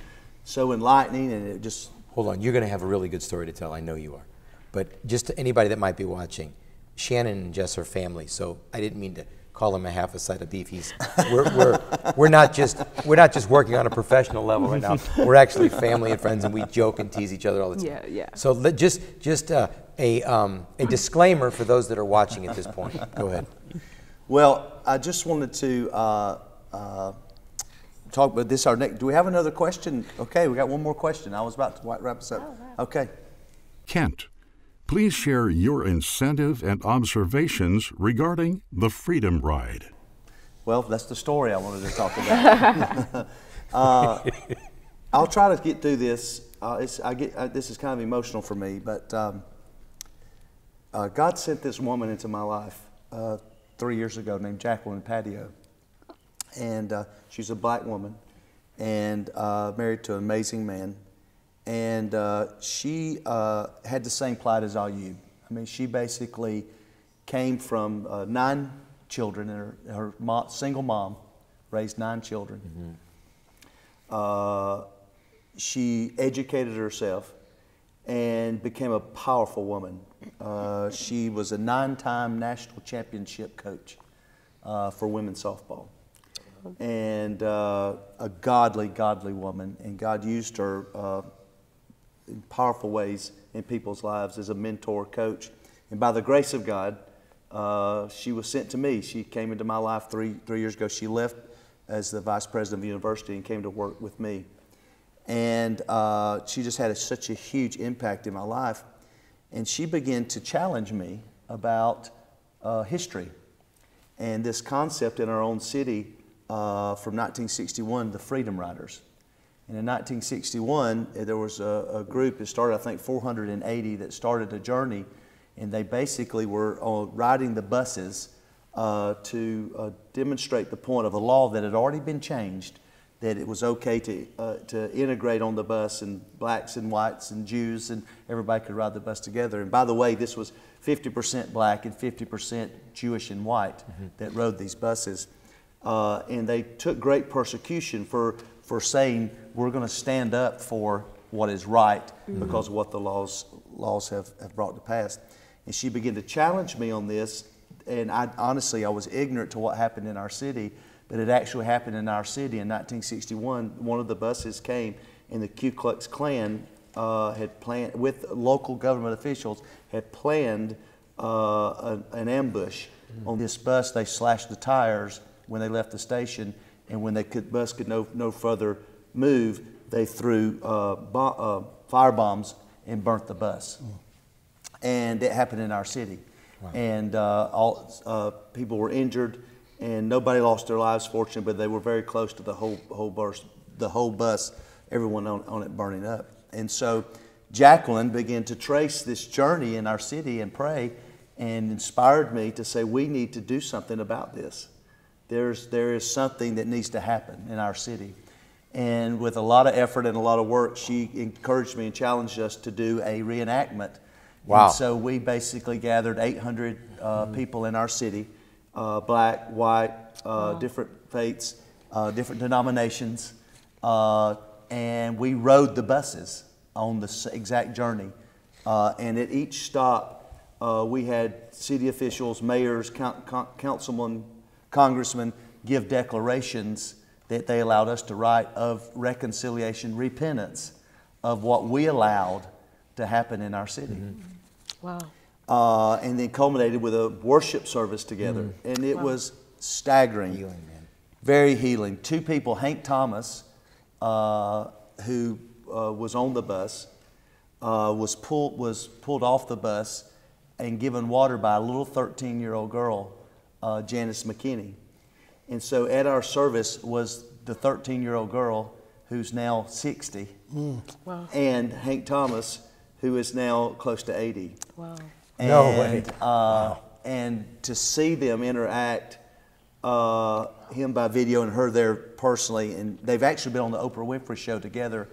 so enlightening, and it just... Hold on, you're going to have a really good story to tell. I know you are. But just to anybody that might be watching, Shanon and Jess are family, so I didn't mean to call him a half a side of beef. We're not just working on a professional level right now. We're actually family and friends, and we joke and tease each other all the time. Yeah, yeah. So just a disclaimer for those that are watching at this point. Go ahead. Well, I just wanted to talk about this. Our next. Do we have another question? Okay, we got one more question. I was about to wrap us up. Oh, wow. Okay. Kent, please share your incentive and observations regarding the Freedom Ride. Well, that's the story I wanted to talk about. I'll try to get through this. This is kind of emotional for me, but God sent this woman into my life 3 years ago named Jacqueline Patio. And she's a black woman and married to an amazing man. And she had the same plight as Ayub. I mean, she basically came from 9 children, and her single mom raised 9 children. She educated herself and became a powerful woman. She was a 9-time national championship coach for women's softball. And a godly woman, and God used her in powerful ways in people's lives as a mentor, coach. And by the grace of God, she was sent to me. She came into my life three years ago. She left as the vice president of the university and came to work with me. And she just had such a huge impact in my life. And she began to challenge me about history. and this concept in our own city from 1961, the Freedom Riders. And in 1961, there was a group that started, I think 480, that started a journey, and they basically were riding the buses to demonstrate the point of a law that had already been changed, that it was okay to integrate on the bus, and blacks and whites and Jews and everybody could ride the bus together. And by the way, this was 50% black and 50% Jewish and white that rode these buses. And they took great persecution for saying, we're going to stand up for what is right because of what the laws have brought to pass. And she began to challenge me on this, and honestly, I was ignorant to what happened in our city, but it actually happened in our city in 1961. One of the buses came, and the Ku Klux Klan had planned, with local government officials, had planned an ambush on this bus. They slashed the tires when they left the station, and when the bus could no further move, they threw fire bombs and burnt the bus. And it happened in our city. Wow. And people were injured, and nobody lost their lives, fortunately, but they were very close to the whole bus, everyone on it burning up. And so Jacqueline began to trace this journey in our city and pray, and inspired me to say, we need to do something about this. There is something that needs to happen in our city. And with a lot of effort and a lot of work, she encouraged me and challenged us to do a reenactment. Wow. And so we basically gathered 800 people in our city, black, white, different faiths, different denominations, and we rode the buses on the exact journey. And at each stop, we had city officials, mayors, councilmen, congressmen give declarations that they allowed us to write of reconciliation, repentance of what we allowed to happen in our city. Wow. And then culminated with a worship service together. And it was staggering. Healing, man. Very healing. Two people, Hank Thomas, who was on the bus, was pulled off the bus and given water by a little 13-year-old girl, Janice McKinney. And so at our service was the 13-year-old girl who's now 60, Wow. and Hank Thomas, who is now close to 80. Wow. And, No way. And to see them interact, him by video and her there personally, and they've actually been on the Oprah Winfrey Show together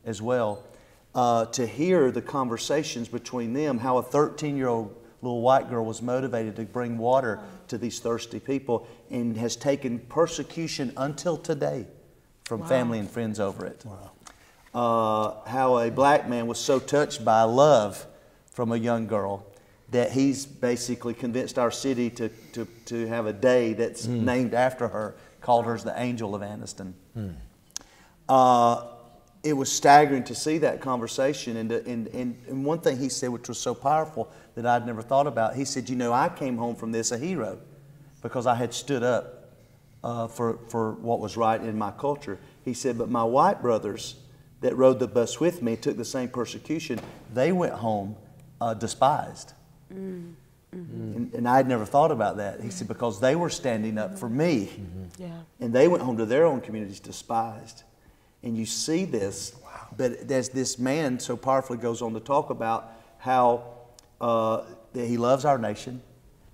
as well, to hear the conversations between them, how a 13-year-old little white girl was motivated to bring water to these thirsty people, and has taken persecution until today from family and friends over it. Wow. How a black man was so touched by love from a young girl that he's basically convinced our city to have a day that's named after her, called her the Angel of Anniston. It was staggering to see that conversation, and one thing he said, which was so powerful that I'd never thought about, he said, you know, I came home from this a hero because I had stood up for what was right in my culture. He said, but my white brothers that rode the bus with me, took the same persecution, they went home despised. And I had never thought about that. He said, because they were standing up for me, and they went home to their own communities despised. And you see this, but as this man so powerfully goes on to talk about how that he loves our nation,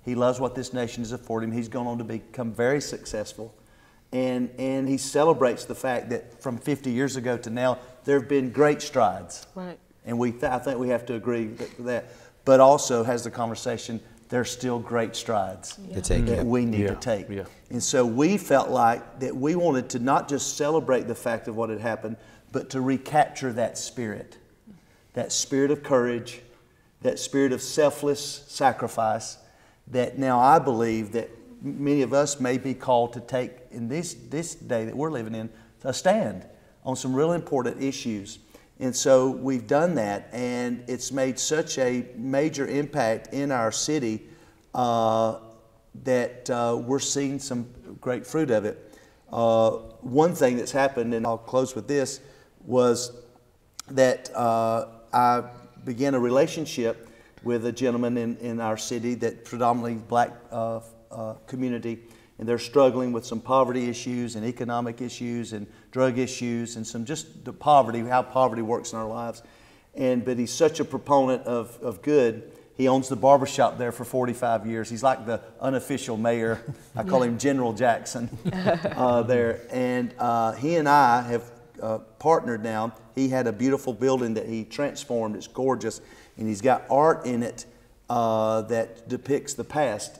he loves what this nation is affording. He's gone on to become very successful, and he celebrates the fact that from 50 years ago to now, there have been great strides. Right. And I think we have to agree with that. But also has the conversation, there's still great strides that we need to take. Yeah. And so we felt like that we wanted to not just celebrate the fact of what had happened, but to recapture that spirit of courage, that spirit of selfless sacrifice, that now I believe that many of us may be called to take in this day that we're living in, a stand on some real important issues. And so we've done that, and it's made such a major impact in our city that we're seeing some great fruit of it. One thing that's happened, and I'll close with this, was that I began a relationship with a gentleman in our city, that predominantly black community, and they're struggling with some poverty issues and economic issues and drug issues and some just the poverty, how poverty works in our lives. But he's such a proponent of good. He owns the barbershop there for 45 years. He's like the unofficial mayor. I call him General Jackson there. And he and I have partnered now. He had a beautiful building that he transformed. It's gorgeous. And he's got art in it that depicts the past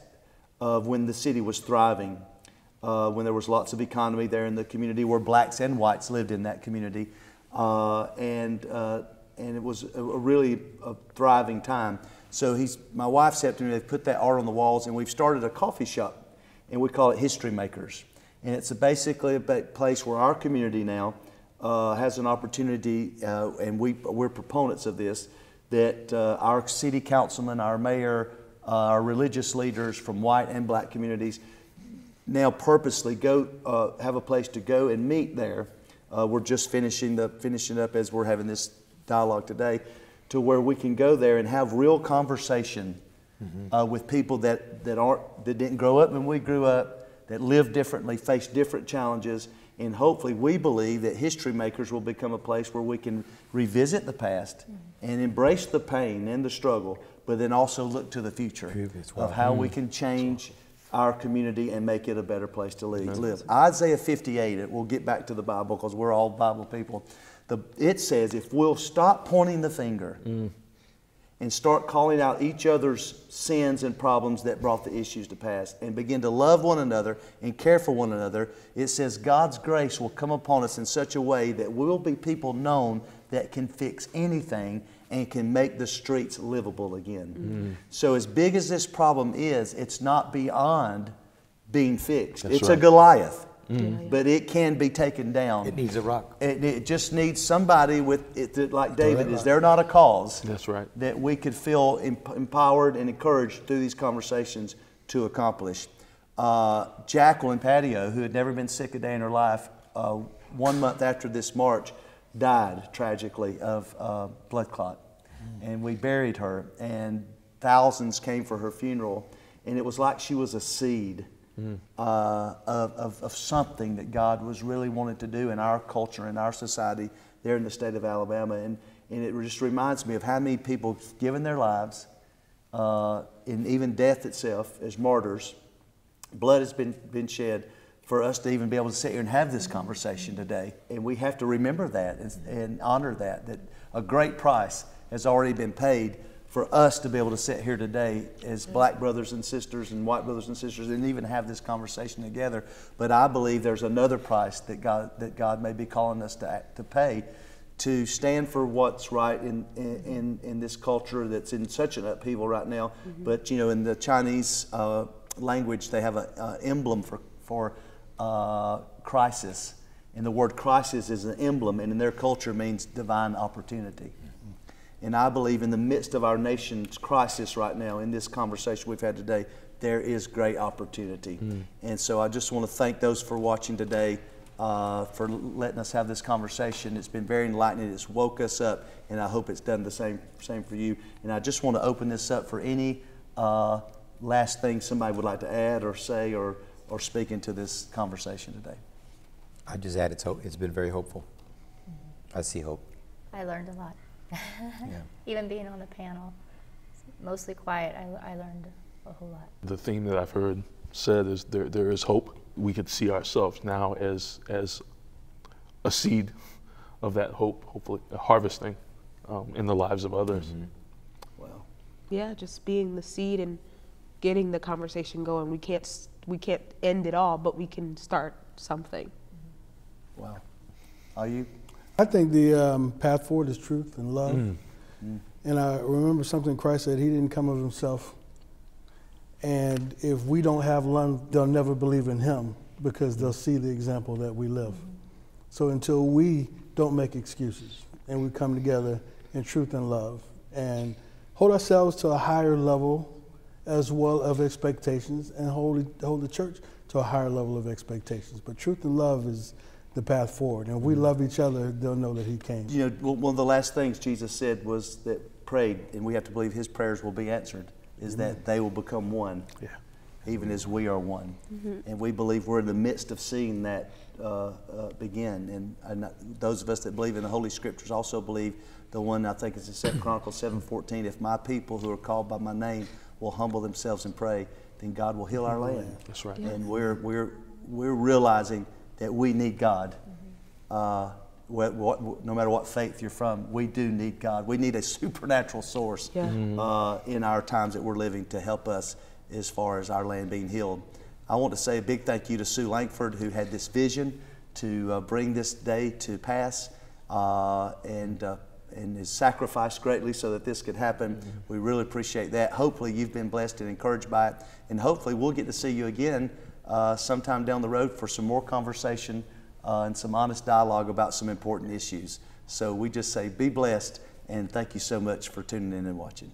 of when the city was thriving, when there was lots of economy there in the community, where blacks and whites lived in that community. And it was a really thriving time. So my wife said to me, they've put that art on the walls, and we've started a coffee shop, and we call it History Makers. And it's basically a place where our community now has an opportunity, and we're proponents of this, that our city councilman, our mayor, our religious leaders from white and black communities now purposely go have a place to go and meet there. We're just finishing up as we're having this dialogue today, to where we can go there and have real conversation with people that didn't grow up when we grew up, that live differently, face different challenges, and hopefully we believe that History Makers will become a place where we can revisit the past and embrace the pain and the struggle, but then also look to the future of how we can change our community and make it a better place to live. Isaiah 58, we'll get back to the Bible because we're all Bible people. It says if we'll stop pointing the finger and start calling out each other's sins and problems that brought the issues to pass and begin to love one another and care for one another, it says God's grace will come upon us in such a way that we'll be people known that can fix anything and can make the streets livable again. So as big as this problem is, it's not beyond being fixed. It's a Goliath. But it can be taken down. It needs a rock. It just needs somebody with it, like David. Is there not a cause? That's right. That we could feel empowered and encouraged through these conversations to accomplish. Jacqueline Patio, who had never been sick a day in her life, 1 month after this march, died tragically of blood clot. And we buried her, and thousands came for her funeral. And it was like she was a seed of something that God was really wanting to do in our culture, in our society, there in the state of Alabama. And it just reminds me of how many people have given their lives, in even death itself, as martyrs. Blood has been shed for us to even be able to sit here and have this conversation today. And we have to remember that and honor that a great price has already been paid for us to be able to sit here today as black brothers and sisters and white brothers and sisters and even have this conversation together. But I believe there's another price that God may be calling us to pay, to stand for what's right in this culture that's in such an upheaval right now. But you know, in the Chinese language, they have an emblem for crisis, and the word crisis is an emblem, and in their culture means divine opportunity. And I believe in the midst of our nation's crisis right now, in this conversation we've had today, there is great opportunity. And so I just want to thank those for watching today, for letting us have this conversation. It's been very enlightening. It's woke us up, and I hope it's done the same for you. And I just want to open this up for any last thing somebody would like to add or say or speak into this conversation today. I just add it's been very hopeful. I see hope. I learned a lot. Yeah. Even being on the panel, mostly quiet, I learned a whole lot. The theme that I've heard said is there is hope. We could see ourselves now as a seed of that hope, hopefully harvesting in the lives of others. Wow. Yeah, just being the seed and getting the conversation going. We can't end it all, but we can start something. Wow. Are you? I think the path forward is truth and love. And I remember something Christ said, he didn't come of himself. And if we don't have love, they'll never believe in him because they'll see the example that we live. So until we don't make excuses and we come together in truth and love and hold ourselves to a higher level as well of expectations and hold the church to a higher level of expectations. But truth and love is the path forward. And if we love each other, they'll know that he came. You know, one of the last things Jesus said was that prayed, and we have to believe his prayers will be answered, is that they will become one. Yeah. even as we are one. And we believe we're in the midst of seeing that begin. And those of us that believe in the Holy Scriptures also believe the one, I think it's in 2 Chronicles 7:14, if my people who are called by my name will humble themselves and pray, then God will heal our land. That's right. And we're realizing that we need God. No matter what faith you're from, we do need God. We need a supernatural source in our times that we're living to help us as far as our land being healed. I want to say a big thank you to Sue Langford, who had this vision to bring this day to pass and has sacrificed greatly so that this could happen. We really appreciate that. Hopefully you've been blessed and encouraged by it, and hopefully we'll get to see you again sometime down the road for some more conversation and some honest dialogue about some important issues. So we just say be blessed, and thank you so much for tuning in and watching.